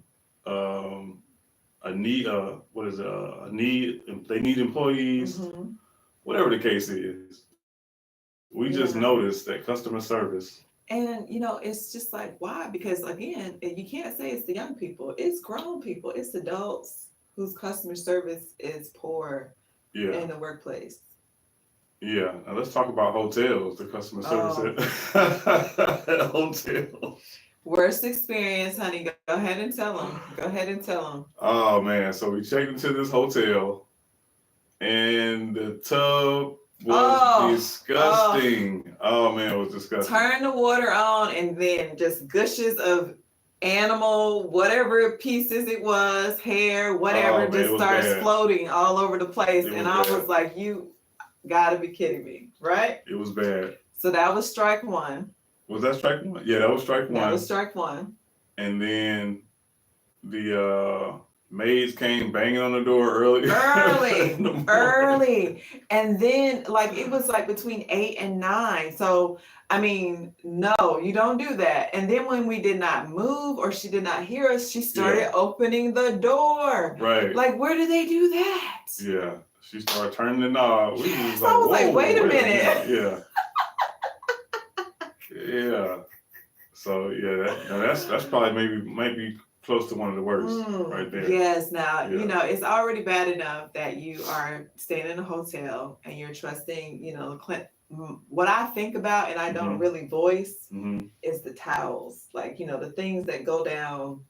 need they need employees, whatever the case is. We just noticed that customer service. And it's just like, why? Because again, you can't say it's the young people, it's grown people, it's adults whose customer service is poor in the workplace. Yeah, now let's talk about hotels, the customer service at hotels. Worst experience, honey. Go ahead and tell them. Go ahead and tell them. Oh man, so we checked into this hotel and the tub was disgusting. Oh man, it was disgusting. Turn the water on and then just gushes of animal, whatever pieces it was, hair, whatever, just starts floating all over the place. And I was like, you gotta be kidding me, right? It was bad. So that was strike 1. Was that strike 1? Yeah, that was strike 1. That was strike 1. And then the maids came banging on the door early. Early. And then it was between 8 and 9. So, I mean, no, you don't do that. And then when we did not move or she did not hear us, she started opening the door. Right. Like, where do they do that? Yeah. She started turning the knob. So I was like, wait a minute. Yeah. Yeah. So yeah, that's probably might be close to one of the worst right there. Yes. Now, it's already bad enough that you are staying in a hotel and you're trusting, what I think about and I don't really voice is the towels, the things that go down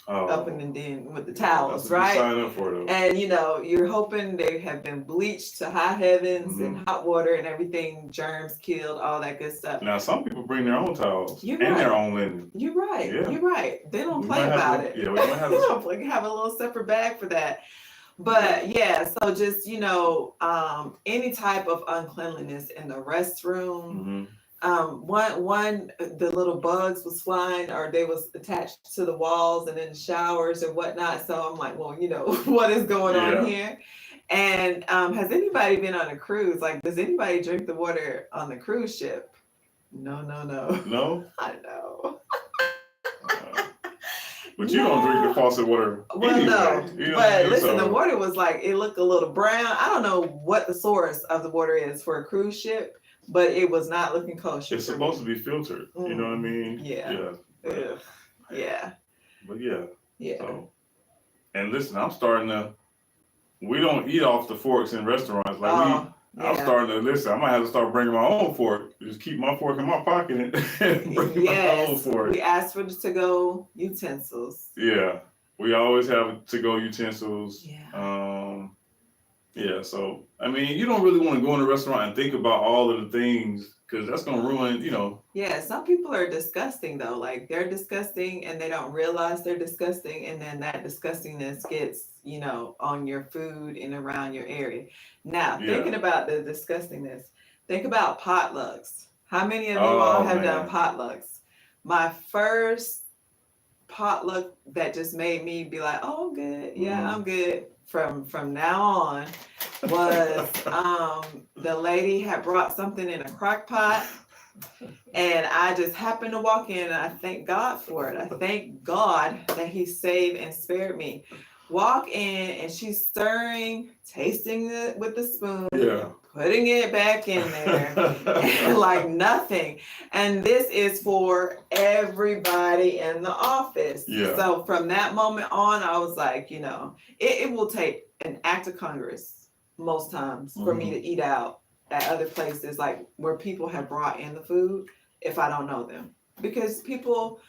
up in the den with the towels, right? Sign up for them. And you're hoping they have been bleached to high heavens in hot water and everything, germs killed, all that good stuff. Now some people bring their own towels their own linen. You're right. Yeah. You're right. They don't play about it. Yeah, we might have they have a little separate bag for that. But yeah, so just any type of uncleanliness in the restroom. The little bugs was flying or they was attached to the walls and in the showers and whatnot. So I'm like, well, what is going on here? And has anybody been on a cruise? Like, does anybody drink the water on the cruise ship? No. No? I know. But you don't drink the faucet water. Well, anyway, no. But listen, the water was it looked a little brown. I don't know what the source of the water is for a cruise ship, but it was not looking kosher. It's supposed to be filtered. You know what I mean? Yeah. Yeah. But yeah. Yeah. So, and listen, we don't eat off the forks in restaurants. I'm starting to listen. I might have to start bringing my own fork. Just keep my fork in my pocket and bring my own fork. We ask for the to-go utensils. Yeah, we always have to-go utensils. Yeah. Yeah. So I mean, you don't really want to go in a restaurant and think about all of the things because that's gonna ruin, you know. Yeah, some people are disgusting though. Like they're disgusting and they don't realize they're disgusting, and then that disgustingness gets, you know, on your food and around your area. Now, thinking about the disgustingness, think about potlucks. How many of you all have done potlucks? My first potluck that just made me be like, "Oh, I'm good. Yeah, I'm good." From now on was the lady had brought something in a crock pot, and I just happened to walk in, and I thank God for it. I thank God that He saved and spared me. Walk in, and she's stirring, tasting it with the spoon, putting it back in there, like nothing. And this is for everybody in the office. So from that moment on, I was like, you know, it will take an act of Congress most times for me to eat out at other places, like where people have brought in the food, if I don't know them. Because people...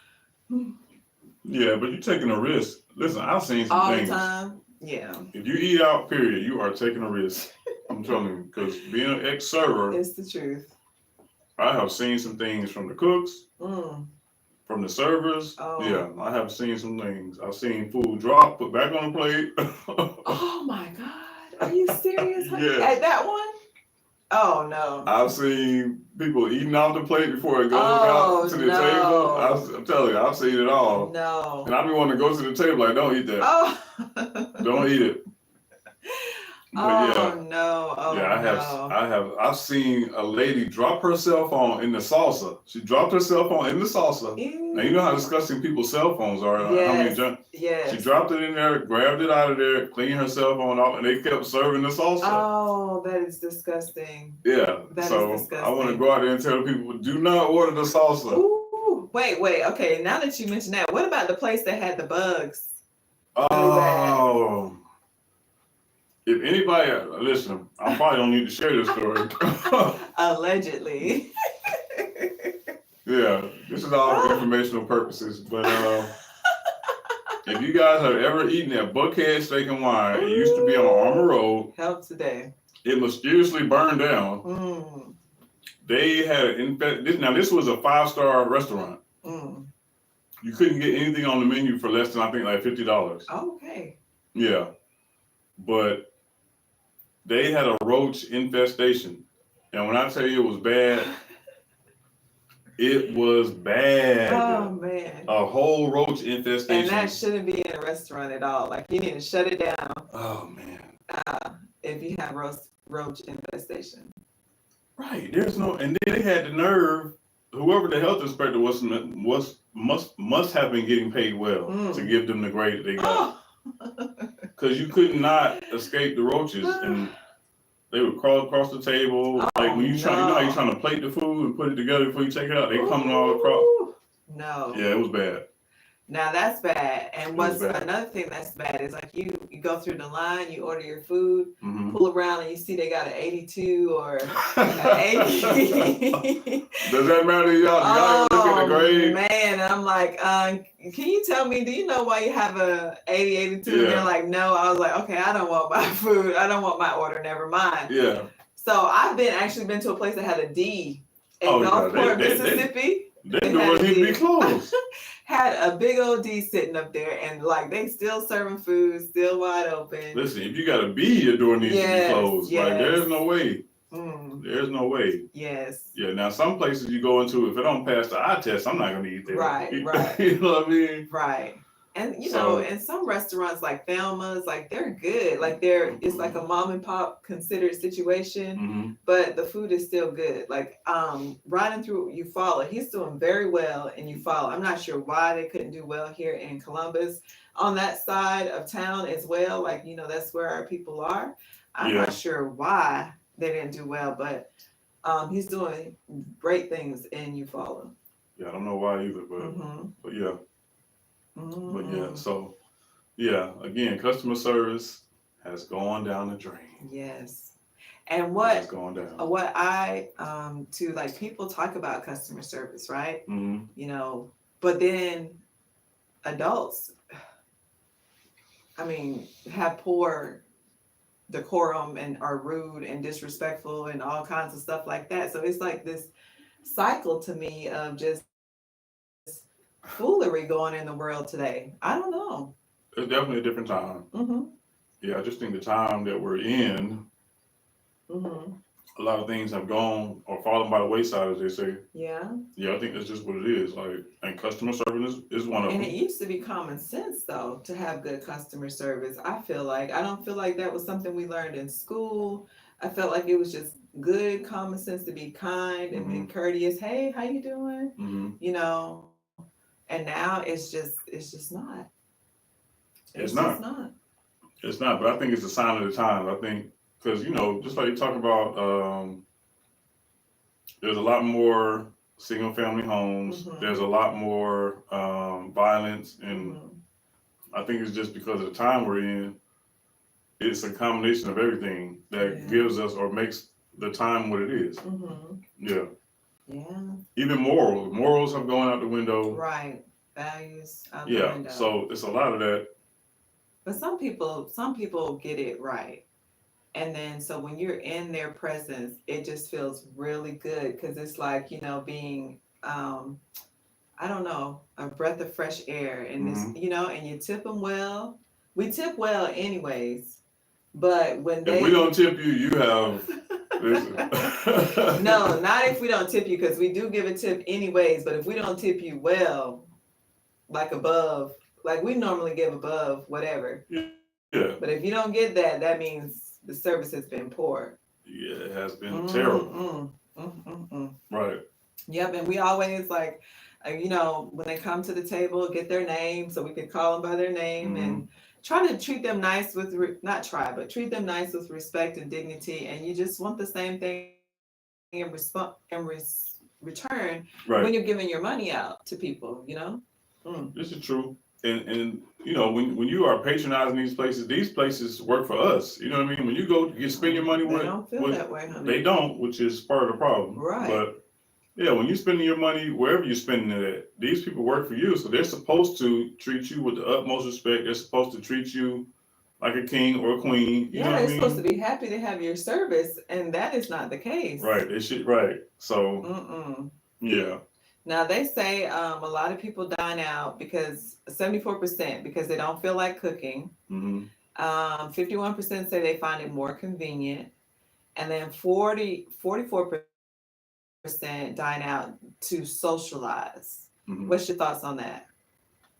Yeah, but you're taking a risk. Listen, I've seen some all things. The time. Yeah. If you eat out, period, you are taking a risk. I'm telling you, because being an ex-server, it's the truth. I have seen some things from the cooks, from the servers. Yeah, I have seen some things. I've seen food drop, put back on the plate. Oh my God. Are you serious? Yeah. At that one? Oh no. I've seen people eating off the plate before it goes out to the table. I'm telling you, I've seen it all. No. And I be wanting to go to the table like, don't eat that. Oh. Don't eat it. But no. I've seen a lady drop her cell phone in the salsa. She dropped her cell phone in the salsa. Now you know how disgusting people's cell phones are. She dropped it in there, grabbed it out of there, cleaned her cell phone off, and they kept serving the salsa. Oh, that is disgusting. Yeah. That is disgusting. I want to go out there and tell people, do not order the salsa. Ooh, wait. Okay, now that you mentioned that, what about the place that had the bugs? Oh. If anybody, listen, I probably don't need to share this story. Allegedly. Yeah, this is all for informational purposes. But if you guys have ever eaten at Buckhead Steak and Wine, it used to be on Armour Road. Help today. It mysteriously burned down. They had an now this was a 5-star restaurant. You couldn't get anything on the menu for less than, I think, like $50. Okay. Yeah. But they had a roach infestation. And when I tell you it was bad, it was bad. Oh, man. A whole roach infestation. And that shouldn't be in a restaurant at all. Like, you need to shut it down. Oh, man. If you have roach infestation. Right. There's no, and then they had the nerve, whoever the health inspector must have been getting paid well to give them the grade that they got. Because you could not escape the roaches, and they would crawl across the table. Like when you try, you know how you're trying to plate the food and put it together before you take it out. They come all across. No. Yeah, it was bad. Now that's bad. And what's another thing that's bad is like you go through the line, you order your food, pull around, and you see they got an 82 or an 80. Does that matter to y'all? Y'all look at the grade? Man, I'm like, can you tell me, do you know why you have a 80, 82? And they're like, no. I was like, okay, I don't want my food. I don't want my order. Never mind. Yeah. So I've actually been to a place that had a D in Gulfport, Mississippi. They doors need to be closed. Had a big old D sitting up there, and like they still serving food, still wide open. Listen, if you got a B, your door needs to be closed. Yes. Like there's no way. There's no way. Yes. Yeah. Now some places you go into, if it don't pass the eye test, I'm not gonna eat there. Right. You know what I mean? Right. And you know, in some restaurants like Thelma's, like they're good. Like it's like a mom and pop considered situation, but the food is still good. Like riding through Eufaula, he's doing very well in Eufaula. I'm not sure why they couldn't do well here in Columbus on that side of town as well. Like, you know, that's where our people are. I'm not sure why they didn't do well, but he's doing great things in Eufaula. Yeah, I don't know why either, but yeah. But yeah, so yeah, again, customer service has gone down the drain. Yes. And It's going down. what I to like people talk about customer service, right? Mm-hmm. You know, but then adults, I mean, have poor decorum and are rude and disrespectful and all kinds of stuff like that. So it's like this cycle to me of just foolery going in the world today. I don't know. It's definitely a different time. Mm-hmm. Yeah, I just think the time that we're in, Mm-hmm. a lot of things have gone or fallen by the wayside, as they say. Yeah. Yeah, I think that's just what it is. Like, and customer service is one of And them. it used to be common sense though to have good customer service. I feel like I don't feel like that was something we learned in school. I felt like it was just good common sense to be kind and be Mm-hmm. courteous. Hey, how you doing? Mm-hmm. You know, and now it's just not. It's It's just not. not. It's not. But I think it's a sign of the times. I think because just like you talk about, there's a lot more single family homes. Mm-hmm. There's a lot more violence, and Mm-hmm. I think it's just because of the time we're in. It's a combination of everything that Yeah. gives us or makes the time what it is. Mm-hmm. Yeah. Yeah. Even morals. Morals have gone out the window. Right. Values out the Yeah. window. So it's a lot of that. But some people get it right. And then so when you're in their presence, it just feels really good because it's like, being I don't know, a breath of fresh air and this, Hmm. and you tip them well. We tip well anyways, but when If we don't tip you, you have. Listen. No, not if we don't tip you because we do give a tip anyways, but if we don't tip you well, like above, like we normally give above whatever. Yeah. But if you don't get that, that means the service has been poor. Yeah, it has been terrible. Right. Yep, and we always like, when they come to the table, get their name so we can call them by their name and try to treat them nice with not try, but treat them nice with respect and dignity. And you just want the same thing in return Right. when you're giving your money out to people. This is true. And when you are patronizing these places work for us. You know what I mean? When you go, you spend your money They don't feel that way, honey. They don't, which is part of the problem. Right. But yeah, when you're spending your money wherever you're spending it at, these people work for you, so they're supposed to treat you with the utmost respect. They're supposed to treat you like a king or a queen. You know what I they're mean? supposed to be happy to have your service, and that is not the case. Right. They should. Right. So. Yeah. Now they say a lot of people dine out because 74% because they don't feel like cooking. 51% say they find it more convenient, and then 44% dine out to socialize. What's your thoughts on that?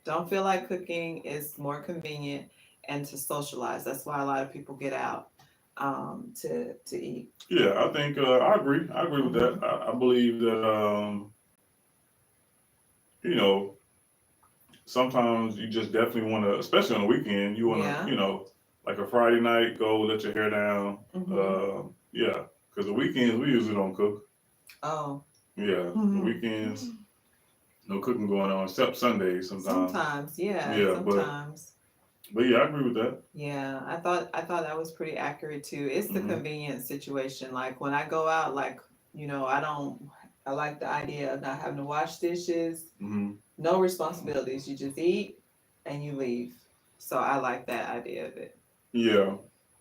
Don't feel like cooking is more convenient and to socialize. That's why a lot of people get out to eat. Yeah, I think I agree. I agree with that. I believe that sometimes you just definitely want to, especially on the weekend, you want to, like a Friday night, go let your hair down. Yeah, because the weekends we usually don't cook. Oh. Yeah, the weekends, no cooking going on except Sundays sometimes. Sometimes, yeah. Sometimes. But yeah, I agree with that. Yeah, I thought that was pretty accurate too. It's the convenience situation. Like when I go out, like I like the idea of not having to wash dishes. No responsibilities. You just eat and you leave. So I like that idea of it. Yeah,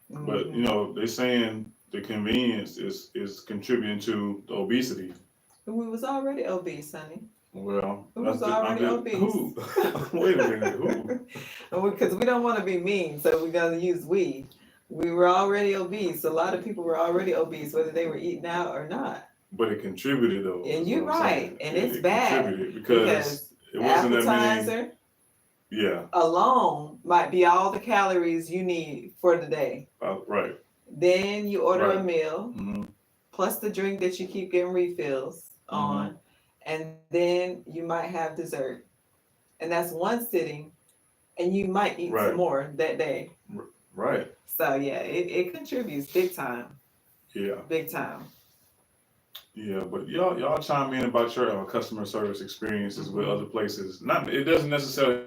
but they're saying the convenience is contributing to the obesity. We was already obese, honey. Well, who was already obese? Who? Wait a minute, who? Because we don't want to be mean, so we're gonna use we. We were already obese. A lot of people were already obese, whether they were eating out or not. But it contributed though. And you're right, and it's it bad contributed because it wasn't appetizer that many. Yeah. Alone might be all the calories you need for the day. Right. Then you order a meal, plus the drink that you keep getting refills on, and then you might have dessert, and that's one sitting, and you might eat some more that day. Right. So yeah, it contributes big time. Yeah. Big time. Yeah, but y'all chime in about your customer service experiences with other places. It doesn't necessarily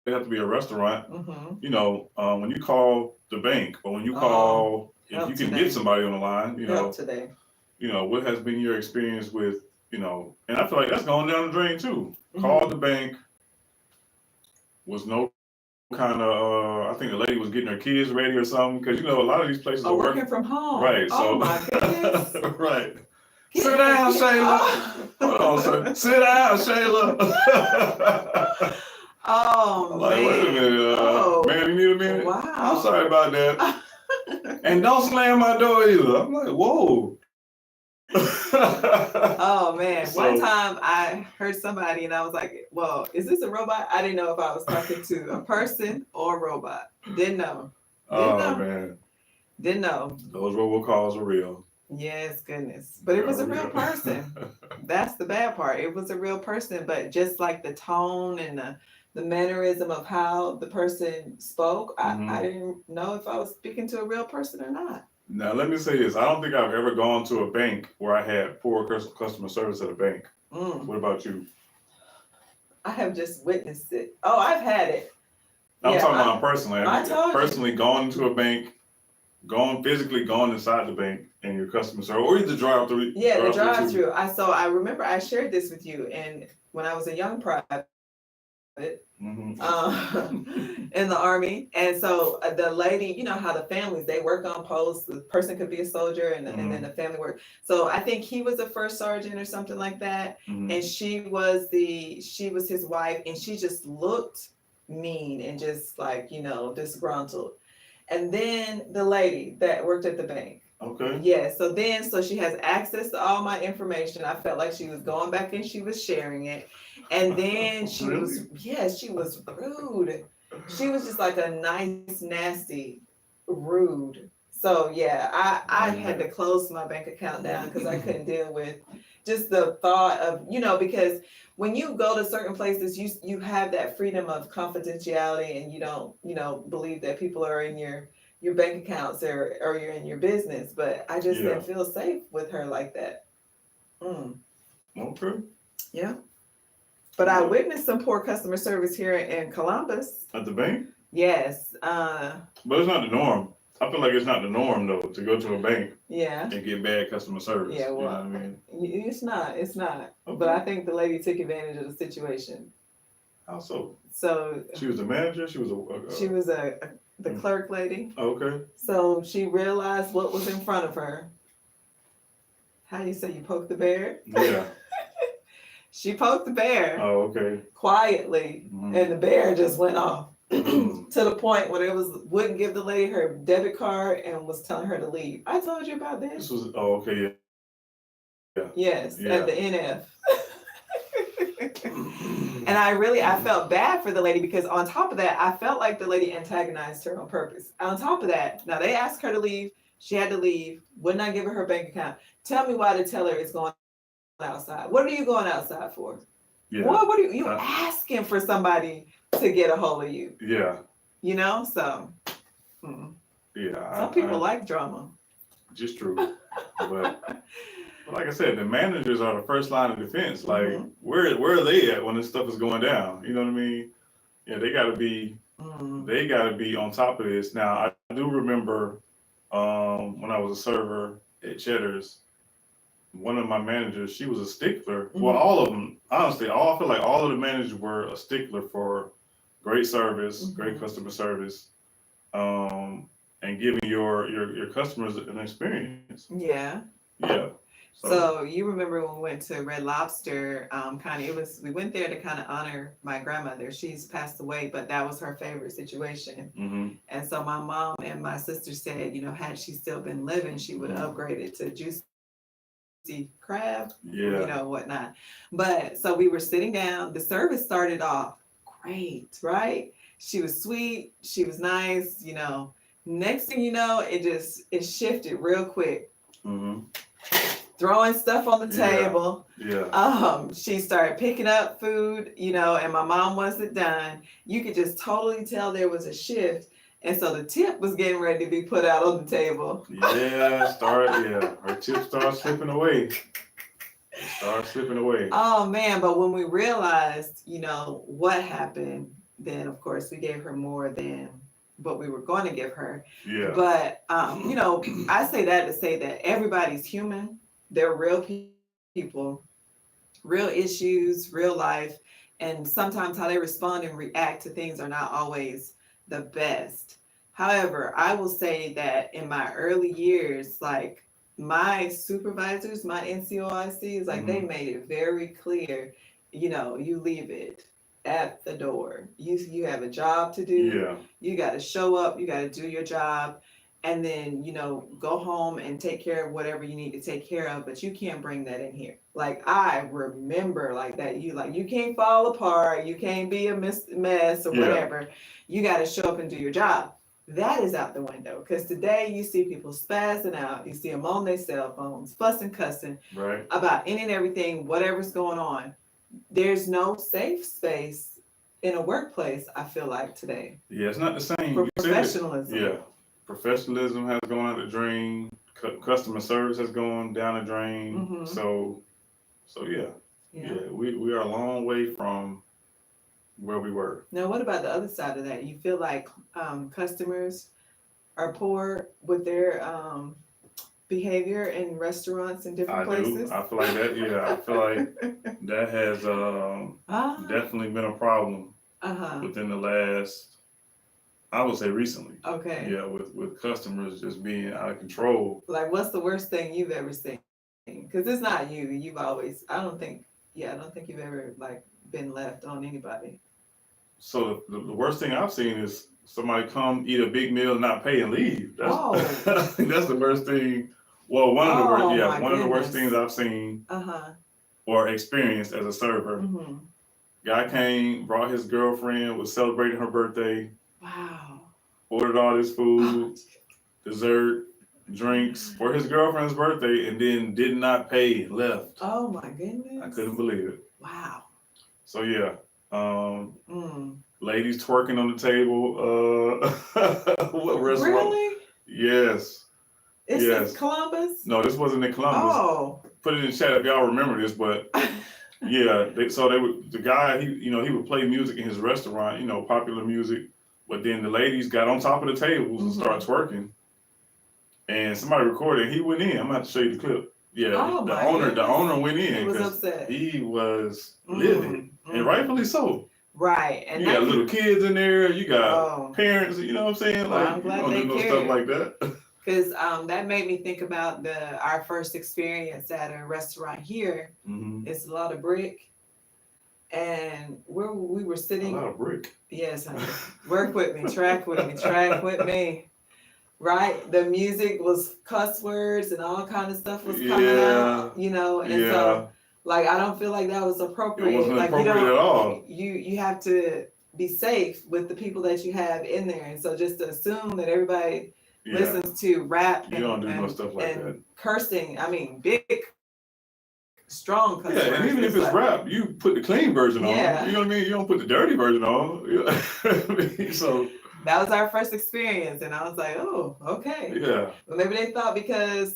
have to be a restaurant. When you call the bank or when you call if you can get somebody on the line, Help today. What has been your experience with, and I feel like that's going down the drain too. Called the bank, was no kind of, I think the lady was getting her kids ready or something, because a lot of these places are working from home. Right. Oh my goodness. Right. Sit down, Shayla. Hold on, sir. Sit down, Shayla. Oh, like, man. Wait a minute. Man, you need a minute? Wow. I'm sorry about that. And don't slam my door either. I'm like, whoa. Oh, man. So, one time I heard somebody and I was like, well, is this a robot? I didn't know if I was talking to a person or a robot. Didn't know. Man. Didn't know. Those robocalls are real. Yes, goodness. But it was a real person. That's the bad part. It was a real person, but just like the tone and the mannerism of how the person spoke, I didn't know if I was speaking to a real person or not. Now, let me say this. I don't think I've ever gone to a bank where I had poor customer service at a bank. What about you? I have just witnessed it. Oh, I've had it. I'm talking about personally. I told personally gone into a bank, physically gone inside the bank and your customer service, or either drive-through. Yeah, the drive-through. I remember I shared this with you, and when I was a young private, in the Army, and so the lady, you know how the families, they work on posts. The person could be a soldier, and then the family work. So I think he was a first sergeant or something like that, and she was his wife, and she just looked mean and just like disgruntled. And then the lady that worked at the bank. Okay. Yeah. So she has access to all my information. I felt like she was going back and she was sharing it. And then she was rude. She was just like a nice, nasty, rude. So yeah, I had to close my bank account down because I couldn't deal with just the thought of, because when you go to certain places, you have that freedom of confidentiality, and you don't, believe that people are in your bank accounts or you're in your business. But I just didn't feel safe with her like that. Okay. Yeah. But I witnessed some poor customer service here in Columbus. At the bank? Yes. But it's not the norm. I feel like it's not the norm though to go to a bank. Yeah. And get bad customer service. Yeah, well, you know what I mean? It's not. Okay. But I think the lady took advantage of the situation. How so? So she was the manager. She was the clerk lady. Okay. So she realized what was in front of her. How you say you poke the bear? Yeah. She poked the bear. Oh, okay. Quietly, and the bear just went off. To the point when it wouldn't give the lady her debit card and was telling her to leave. I told you about this. Okay, yeah. Yes, at the NF. And I felt bad for the lady because on top of that, I felt like the lady antagonized her on purpose. On top of that, now they asked her to leave. She had to leave. Would not give her her bank account. Tell me why the teller is going outside. What are you going outside for? Yeah. What are you asking for somebody to get a hold of you? Yeah. So. Yeah. Some people like drama. Just true. But like I said, the managers are the first line of defense. Like, where are they at when this stuff is going down? You know what I mean? Yeah, they got to be on top of this. Now, I do remember when I was a server at Cheddar's, one of my managers, she was a stickler. Well, all of them, honestly, I feel like all of the managers were a stickler for great service, great customer service, and giving your customers an experience. Yeah. Yeah. So you remember when we went to Red Lobster, we went there to kind of honor my grandmother. She's passed away, but that was her favorite situation. And so my mom and my sister said, had she still been living, she would have upgraded to juicy crab, whatnot. But so we were sitting down. The service started off great, right? She was sweet. She was nice. Next thing you know, it shifted real quick. Throwing stuff on the table. Yeah. She started picking up food, and my mom wasn't done. You could just totally tell there was a shift. And so the tip was getting ready to be put out on the table. Yeah, her tip started slipping away. Oh man, but when we realized, what happened, then of course we gave her more than what we were going to give her. Yeah. But you know, I say that to say that everybody's human. They're real people, real issues, real life, and sometimes how they respond and react to things are not always the best. However, I will say that in my early years, like my supervisors, my NCOICs, like they made it very clear, you know, you leave it at the door. You have a job to do. Yeah. You got to show up, you got to do your job, and then, you know, go home and take care of whatever you need to take care of, but you can't bring that in here. Like I remember like that, you can't fall apart, you can't be a mess or whatever. You got to show up and do your job. That is out the window, because today you see people spazzing out, you see them on their cell phones, fussing, cussing about any and everything, whatever's going on. There's no safe space in a workplace, I feel like, today. Yeah, it's not the same. For professionalism. Yeah. Professionalism has gone out the drain. Customer service has gone down the drain. So yeah, we are a long way from where we were. Now, what about the other side of that? You feel like customers are poor with their behavior in restaurants and different places? I feel like that. Yeah, I feel like that has definitely been a problem within the last, I would say, recently. Okay. Yeah, with customers just being out of control. Like, what's the worst thing you've ever seen? Because it's not you. You've always, I don't think you've ever like been left on anybody. So the worst thing I've seen is somebody come eat a big meal, not pay, and leave. That's the worst thing. Well, one of the worst things I've seen or experienced as a server. Guy came, brought his girlfriend, was celebrating her birthday. Wow. Ordered all this food, dessert, drinks for his girlfriend's birthday, and then did not pay and left. Oh my goodness. I couldn't believe it. Wow. So yeah. Ladies twerking on the table. What restaurant? Really? Yes. It's in Columbus? No, this wasn't in Columbus. Oh. Put it in chat if y'all remember this, but yeah. The guy, he would play music in his restaurant, popular music, but then the ladies got on top of the tables and started twerking, and somebody recorded. He went in. I'm gonna have to show you the clip. Yeah, the owner went in. He was upset. He was livid, and rightfully so. Right, and you got little kids in there. You got parents. You know what I'm saying? Well, like, I'm glad you don't they do no cared. stuff like that. Because that made me think about our first experience at a restaurant here. It's a lot of brick, and where we were sitting. A lot of brick. Yes, honey. Work with me, track with me. Right, the music was cuss words and all kind of stuff was coming out, and so like I don't feel like that was appropriate. It wasn't like appropriate at all. You have to be safe with the people that you have in there, and so just to assume that everybody listens to rap you don't do no stuff like that. Cursing. I mean, big, strong cuss words. And even if it's rap, you put the clean version on. You know what I mean? You don't put the dirty version on. So. That was our first experience, and I was like, "Oh, okay." Yeah. Well, maybe they thought because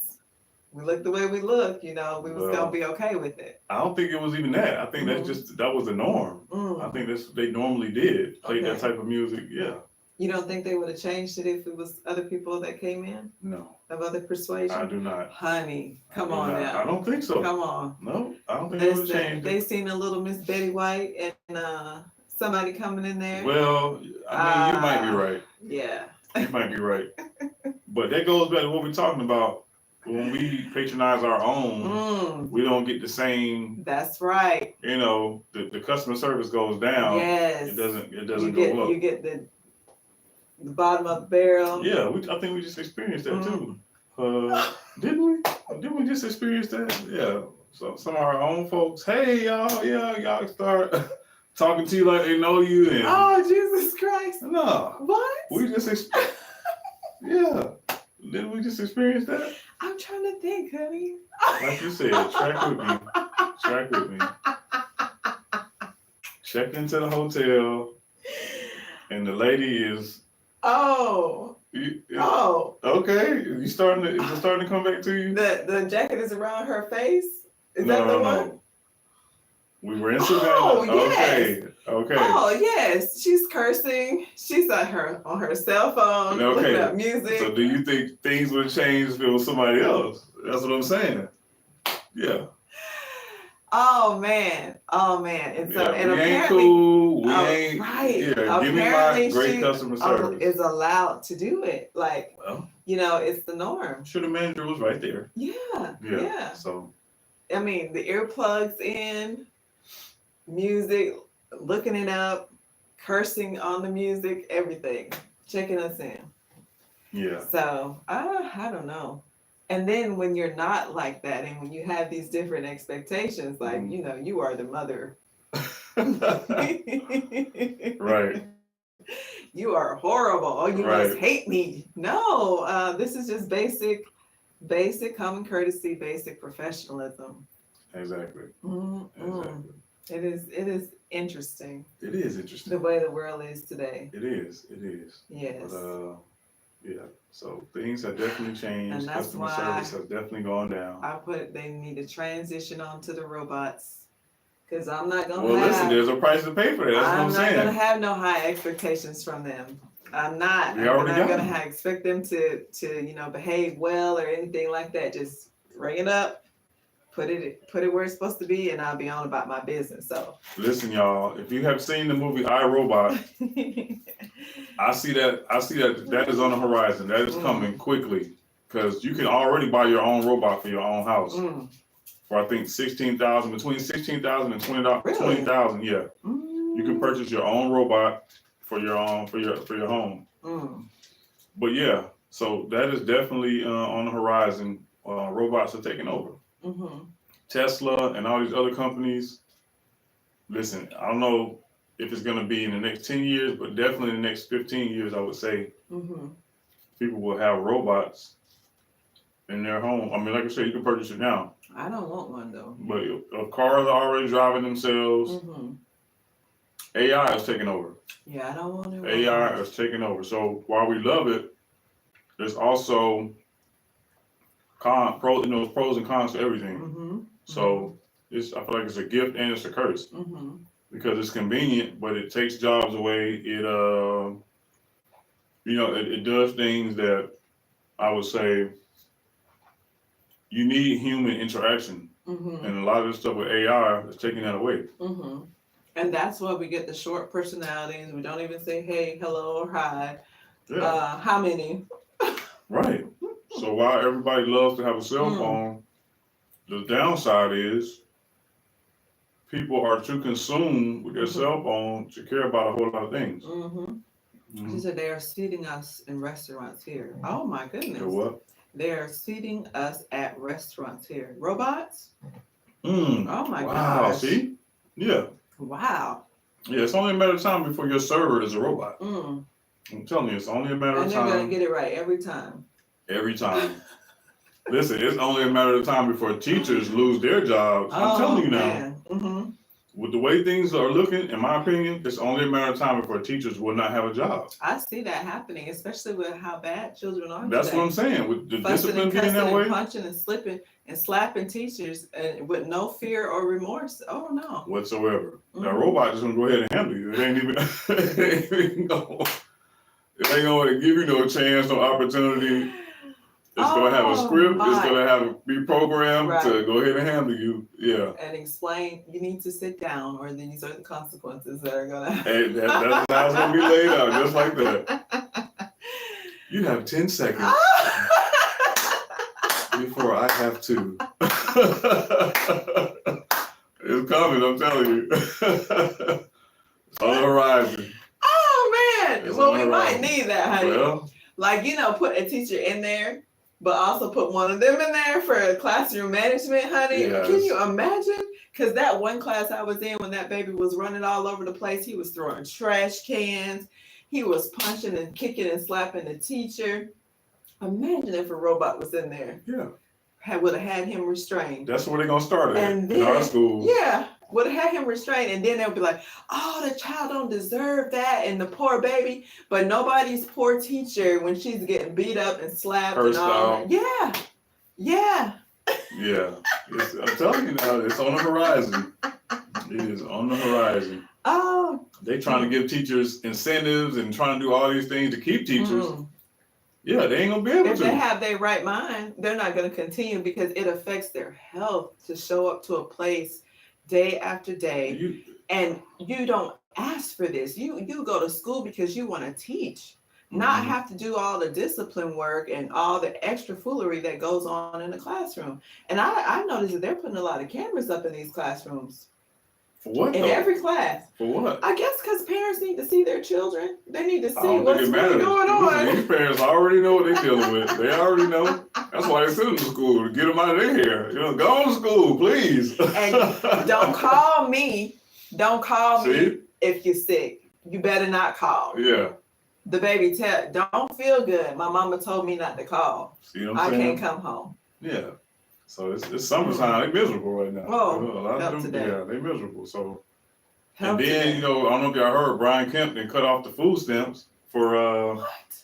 we looked the way we look, we was gonna be okay with it. I don't think it was even that. I think that was the norm. I think they normally did play that type of music. Yeah. You don't think they would have changed it if it was other people that came in? No. Of other persuasion? I do not. Honey, come on now. I don't think so. Come on. No, I don't think they would have changed it. They seen a little Miss Betty White and somebody coming in there. Well, I mean, you might be right. Yeah. You might be right. But that goes back to what we're talking about. When we patronize our own, we don't get the same. That's right. The customer service goes down. Yes. It doesn't go up. You get the bottom of the barrel. Yeah, I think we just experienced that too. Didn't we? Didn't we just experience that? Yeah. So some of our own folks, hey y'all, y'all start talking to you like they know you. And oh, Jesus Christ. No. What? We just yeah. Didn't we just experience that? I'm trying to think, honey. Like you said, track with me. Track with me. Check into the hotel, and the lady is. Oh. Okay. Is it starting to come back to you? The jacket is around her face? Is that the one? No. We were in Savannah. Oh, yes. Okay. Okay. Oh yes, she's cursing. She's on her cell phone looking up music. So do you think things would change if it was somebody else? That's what I'm saying. Yeah. Oh man. And so and we apparently ain't cool. We ain't right. Yeah. Give me my great customer service. Is allowed to do it. Like, well, it's the norm. Sure, the manager was right there. Yeah. So I mean, the earplugs in, music, looking it up, cursing on the music, everything, checking us in. Yeah. So I don't know. And then when you're not like that, and when you have these different expectations, like you are the mother. Right. You are horrible. Oh, you must hate me. No, this is just basic common courtesy, basic professionalism. Exactly. Exactly. It is interesting. It is interesting. The way the world is today. It is. Yes. But, yeah. So things have definitely changed. And that's Customer why service has definitely gone down. they need to transition onto the robots. Because I'm not going to listen, there's a price to pay for that. That's what I'm saying. I'm not going to have no high expectations from them. I'm not. I'm not going to expect them to behave well or anything like that. Just ring it up, put it where it's supposed to be, and I'll be on about my business. So listen, y'all, if you have seen the movie I, Robot, I see that is on the horizon. That is coming quickly because you can already buy your own robot for your own house. For I think $16,000, between $16,000 and $20,000. Yeah, you can purchase your own robot for your home. But yeah, so that is definitely on the horizon. Robots are taking over. Tesla and all these other companies. Listen, I don't know if it's going to be in the next 10 years, but definitely in the next 15 years, I would say people will have robots in their home. I mean, like I said, you can purchase it now. I don't want one though. But cars are already driving themselves. AI is taking over. Yeah, I don't want it. AI is taking over. So while we love it, there's also pros and cons to everything. So I feel like it's a gift and it's a curse because it's convenient, but it takes jobs away. It it does things that I would say you need human interaction, and a lot of this stuff with AI is taking that away. And that's why we get the short personalities. We don't even say hey, hello, or hi. Yeah. How many? Right. So while everybody loves to have a cell phone, the downside is people are too consumed with their cell phone to care about a whole lot of things. She said they are seating us in restaurants here. Oh my goodness. They're what? They're seating us at restaurants here. Robots? Oh my gosh. Wow, see? Yeah. Wow. Yeah, it's only a matter of time before your server is a robot. I'm telling you, it's only a matter of time. And they're going to get it right every time. Every time. Listen, it's only a matter of time before teachers lose their jobs. I'm telling you now. With the way things are looking, in my opinion, it's only a matter of time before teachers will not have a job. I see that happening, especially with how bad children are. That's today. what I'm saying. With the Fussing discipline being that way, punching and slipping and slapping teachers with no fear or remorse. Oh no, whatsoever. That robot is gonna go ahead and handle you. It ain't even. It ain't gonna give you no chance, no opportunity. It's gonna have a script. It's gonna be programmed to go ahead and handle you. Yeah. And explain. You need to sit down, or these are the consequences that are gonna. Hey, that's how it's gonna be laid out, just like that. You have 10 seconds before I have to. It's coming. I'm telling you. It's on the horizon. Oh man! Well, we might need that, honey. Well, like put a teacher in there. But also put one of them in there for classroom management, honey. Yes. Can you imagine? Because that one class I was in when that baby was running all over the place, he was throwing trash cans. He was punching and kicking and slapping the teacher. Imagine if a robot was in there. Yeah. Would have had him restrained. That's where they're going to start at in our schools. Yeah. Would have had him restrained, and then they'll be like, "Oh, the child don't deserve that," and the poor baby. But nobody's poor teacher when she's getting beat up and slapped and all that. Yeah. I'm telling you now, it's on the horizon. It is on the horizon. Oh, They trying to give teachers incentives and trying to do all these things to keep teachers. Yeah, they ain't gonna be able if to. they have their right mind, they're not going to continue because it affects their health to show up to a place day after day, and you don't ask for this. You go to school because you want to teach, not have to do all the discipline work and all the extra foolery that goes on in the classroom. And I noticed that they're putting a lot of cameras up in these classrooms. For what? In though? every class. For what? I guess because parents need to see their children. They need to see what's really going on. These parents already know what they're dealing with. They already know. That's why they send them to school, to get them out of their hair. Go to school, please. And don't call me. Don't call see? me if you're sick. You better not call. Yeah. The baby don't feel good. My mama told me not to call. See what I'm saying? I can't come home. Yeah. So it's summertime. They miserable right now. Oh, a lot of them, today. yeah, they miserable. So Help and then today. I don't know if y'all heard Brian Kemp then cut off the food stamps for What?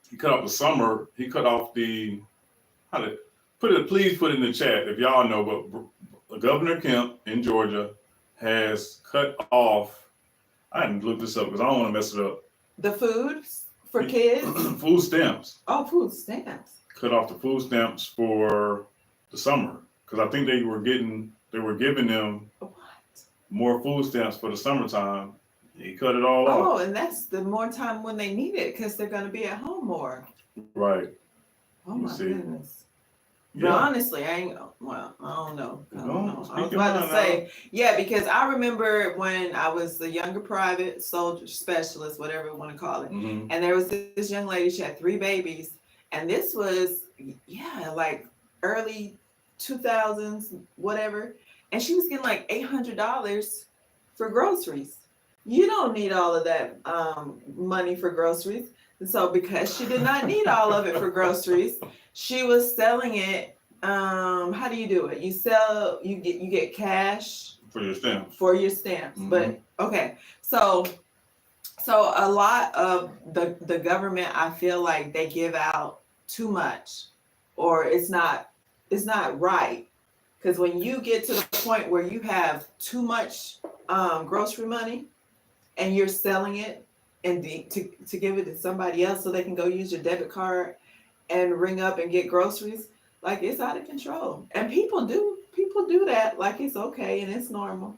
he cut off the summer. He cut off the please put it in the chat if y'all know. But Governor Kemp in Georgia has cut off. I didn't look this up because I don't want to mess it up. The food for kids? Food stamps. Oh, food stamps. Cut off the food stamps for the summer because I think they were giving them What? more food stamps for the summertime. He cut it all off. Oh, and that's the more time when they need it because they're going to be at home more. Right. Oh my goodness. Yeah. But honestly, I don't know. I was Speak about to your say, mind yeah, because I remember when I was the younger private soldier specialist, whatever you want to call it. Mhm. And there was this young lady, she had 3 babies. And this was, like early 2000s, whatever. And she was getting like $800 for groceries. You don't need all of that money for groceries. And so because she did not need all of it for groceries, she was selling it. How do you do it? You get cash For your stamps. Mm-hmm. But okay, so a lot of the government, I feel like they give out too much, or it's not right. Because when you get to the point where you have too much grocery money and you're selling it and to give it to somebody else so they can go use your debit card and ring up and get groceries, like it's out of control. And people do that like it's okay and it's normal.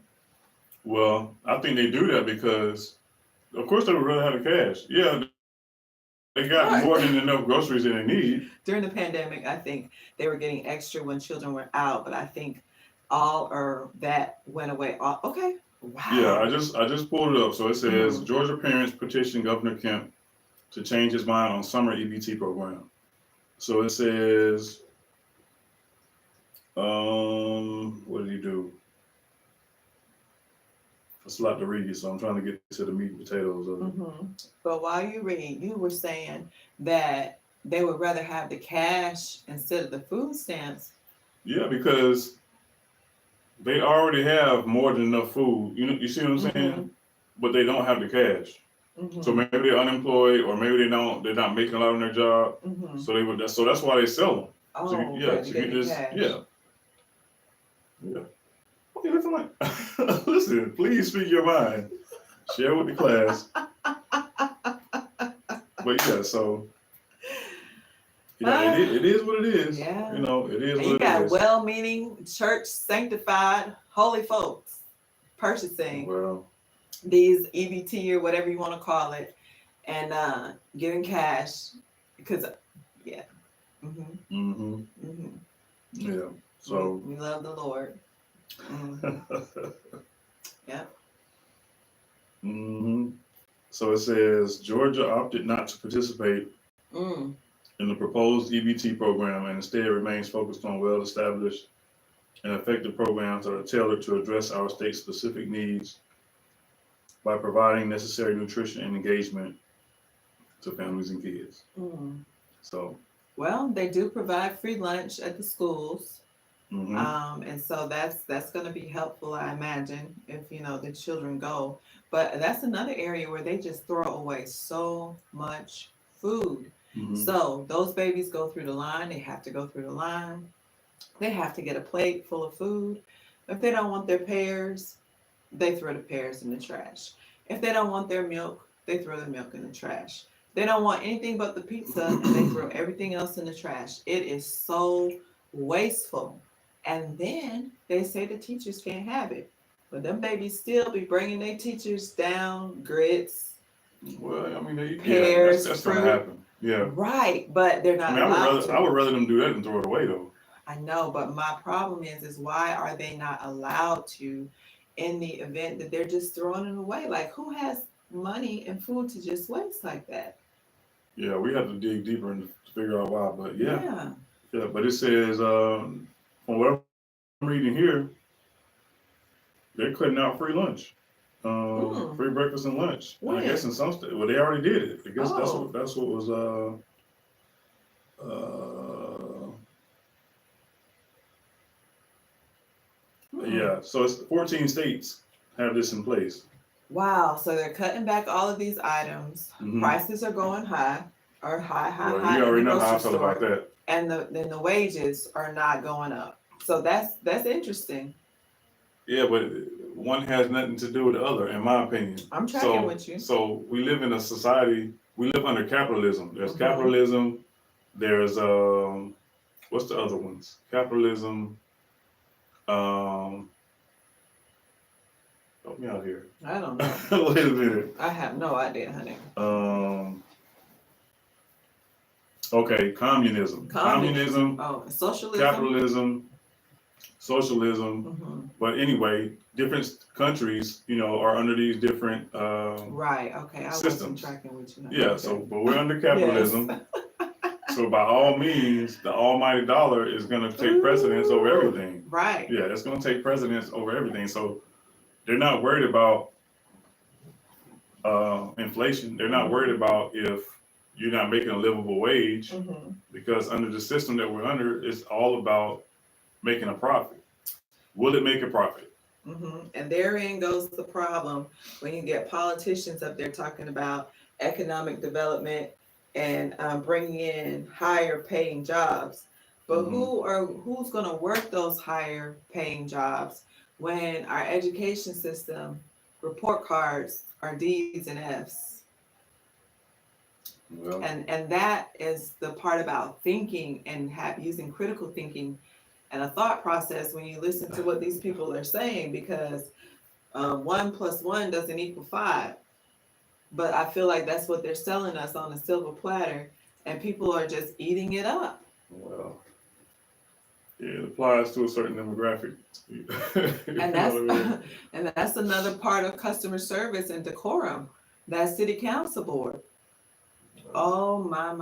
Well, I think they do that because, of course, they would rather have the cash. Yeah, they got more than enough groceries than they need. During the pandemic, I think they were getting extra when children were out, but I think all or that went away. Okay. Wow. Yeah, I just pulled it up. So it says Georgia parents petition Governor Kemp to change his mind on summer EBT program. So it says, what did he do? It's a lot to read, so I'm trying to get to the meat and potatoes of it. But while you read, you were saying that they would rather have the cash instead of the food stamps. Yeah, because they already have more than enough food. You see what I'm saying? But they don't have the cash. So maybe they're unemployed, or maybe they're not making a lot on their job. So that's why they sell them. Oh, to get this, cash. Yeah. What are you looking like? Listen, please speak your mind. Share with the class. But yeah, so it is what it is. Yeah. It is what it is. You got well-meaning, church sanctified, holy folks purchasing these EBT or whatever you want to call it, and giving cash because yeah. Yeah. So we love the Lord. Yeah. So it says Georgia opted not to participate in the proposed EBT program and instead remains focused on well-established and effective programs that are tailored to address our state's specific needs by providing necessary nutrition and engagement to families and kids. So. Well, they do provide free lunch at the schools. And so that's going to be helpful, I imagine, if the children go. But that's another area where they just throw away so much food. So those babies go through the line. They have to go through the line. They have to get a plate full of food. If they don't want their pears, they throw the pears in the trash. If they don't want their milk, they throw the milk in the trash. They don't want anything but the pizza and they throw everything else in the trash. It is so wasteful. And then they say the teachers can't have it. But them babies still be bringing their teachers down grits, Well, I mean, pears, that's fruit. gonna happen. Yeah. Right, but they're I not mean, allowed to. I would rather them do that than throw it away though. I know, but my problem is why are they not allowed to in the event that they're just throwing it away? Like who has money and food to just waste like that? Yeah, we have to dig deeper and figure out why. But Yeah. yeah. But it says, from what I'm reading here, they're cutting out free lunch, free breakfast and lunch. And I guess When? in some states, well, they already did it. I guess Oh. that's what was uh, yeah. So it's 14 states have this in place. Wow. So they're cutting back all of these items. Mm-hmm. Prices are going high, or high, Well, high you in already the know how I grocery feel store. about that. And then the wages are not going up. So that's interesting. Yeah, but one has nothing to do with the other, in my opinion. I'm tracking with you. So we live in a society. We live under capitalism. There's Mhm. capitalism. There's what's the other ones? Capitalism. Help me out here. I don't know. Wait a minute. I have no idea, honey. Okay, communism. Communism. Oh, socialism. Capitalism. Socialism. Mm-hmm. But anyway, different countries, are under these different right. Okay. I wasn't tracking with you. Yeah. Okay. So, but we're under capitalism. Yes. So by all means, the almighty dollar is going to take precedence over everything. Right. Yeah, it's going to take precedence over everything. So they're not worried about inflation. They're not worried about if you're not making a livable wage, because under the system that we're under, it's all about making a profit. Will it make a profit? And therein goes the problem when you get politicians up there talking about economic development and bringing in higher paying jobs. But who's going to work those higher paying jobs when our education system report cards are D's and F's? Well, and that is the part about thinking and using critical thinking and a thought process when you listen to what these people are saying, because 1 + 1 doesn't equal 5. But I feel like that's what they're selling us on a silver platter, and people are just eating it up. Well, yeah, it applies to a certain demographic. And that's another part of customer service and decorum. That city council board. Oh my.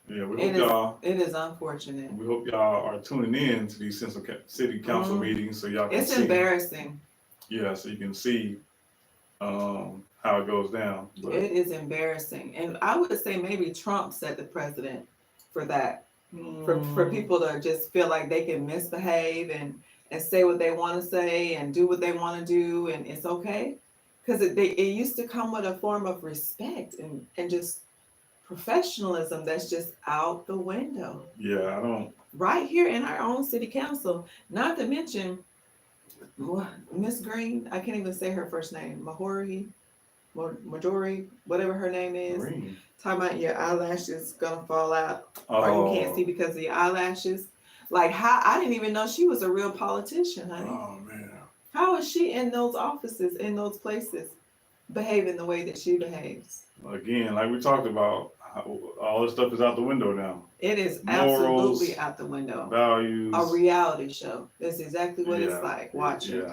Yeah, we hope y'all. It is unfortunate. We hope y'all are tuning in to these city council meetings so y'all can see. It's embarrassing. Yeah, so you can see how it goes down. But it is embarrassing, and I would say maybe Trump set the precedent for that. For people to just feel like they can misbehave and say what they want to say and do what they want to do, and it's okay, because it used to come with a form of respect and just professionalism that's just out the window. Yeah, I don't. Right here in our own city council, not to mention Miss Green. I can't even say her first name. Majori, whatever her name is. Green. Talking about your eyelashes gonna fall out, or you can't see because of your eyelashes. Like, how I didn't even know she was a real politician, honey. Oh man. How is she in those offices, in those places, behaving the way that she behaves? Again, like we talked about, all this stuff is out the window now. It is Morals, absolutely out the window. Values. A reality show. That's exactly what it's like. Watch it.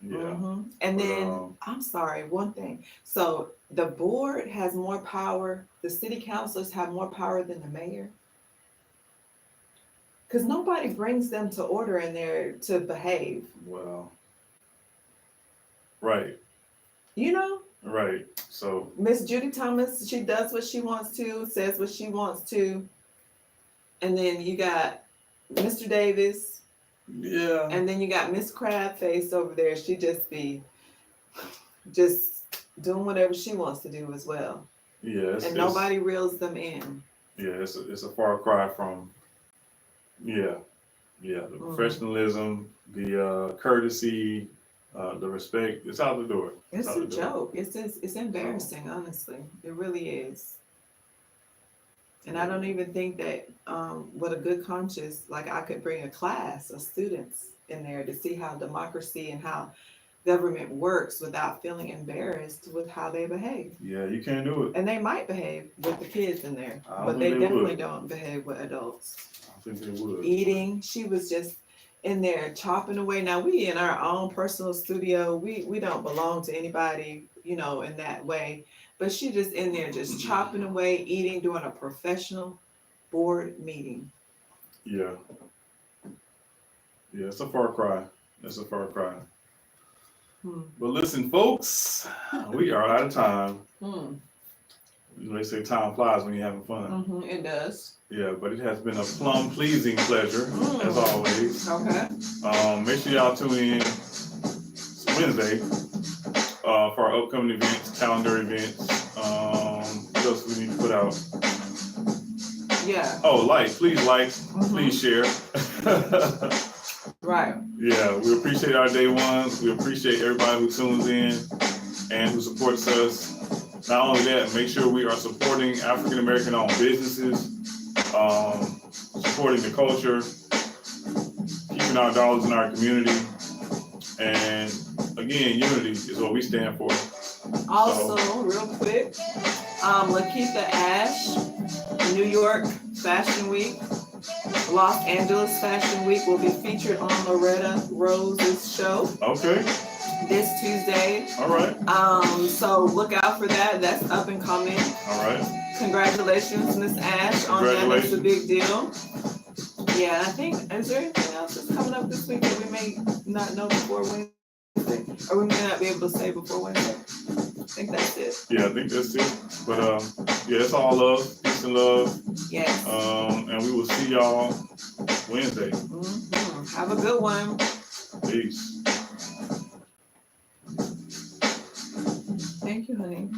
Yeah. And then, I'm sorry, one thing. So the board has more power, the city councilors have more power than the mayor. Because nobody brings them to order in there to behave. Well, right. Right. So Miss Judy Thomas, she does what she wants to, says what she wants to. And then you got Mr. Davis. Yeah. And then you got Miss Crabface over there. She just be doing whatever she wants to do as well. Yeah. And nobody reels them in. Yeah, it's a far cry from. Yeah. Yeah, the professionalism, the courtesy, the respect, it's out the door. It's a joke. It's embarrassing, honestly. It really is. And I don't even think that with a good conscience, like I could bring a class of students in there to see how democracy and how government works without feeling embarrassed with how they behave. Yeah, you can't do it. And they might behave with the kids in there, I don't but think they they definitely would. don't behave with adults. I think they would. Eating, she was just in there chopping away. Now we in our own personal studio, we don't belong to anybody, you know, in that way. But she just in there just chopping away, eating, doing a professional board meeting. Yeah. Yeah, it's a far cry. It's a far cry. But listen, folks, we are out of time. They say time flies when you're having fun. It does. Yeah, but it has been a plum pleasing pleasure, as always. Okay. Make sure y'all tune in Wednesday for our upcoming events, calendar events. What else do we need to put out? Yeah. Oh, please share. Right. Yeah, we appreciate our day ones. We appreciate everybody who tunes in and who supports us. Not only that, make sure we are supporting African American owned businesses, supporting the culture, keeping our dollars in our community, and again, unity is what we stand for. Also, real quick, Lakeitha Ash, New York Fashion Week, Los Angeles Fashion Week will be featured on Loretta Rose's show. Okay. This Tuesday. All right. So look out for that. That's up and coming. All right. Congratulations, Miss Ash, on that. It's a big deal. Yeah, I think, is there anything else that's coming up this week that we may not know before Wednesday? Or we may not be able to say before Wednesday? I think that's it. Yeah, I think that's it. But yeah, it's all love, peace and love. Yes. And we will see y'all Wednesday. Have a good one. Peace. Thank you, honey.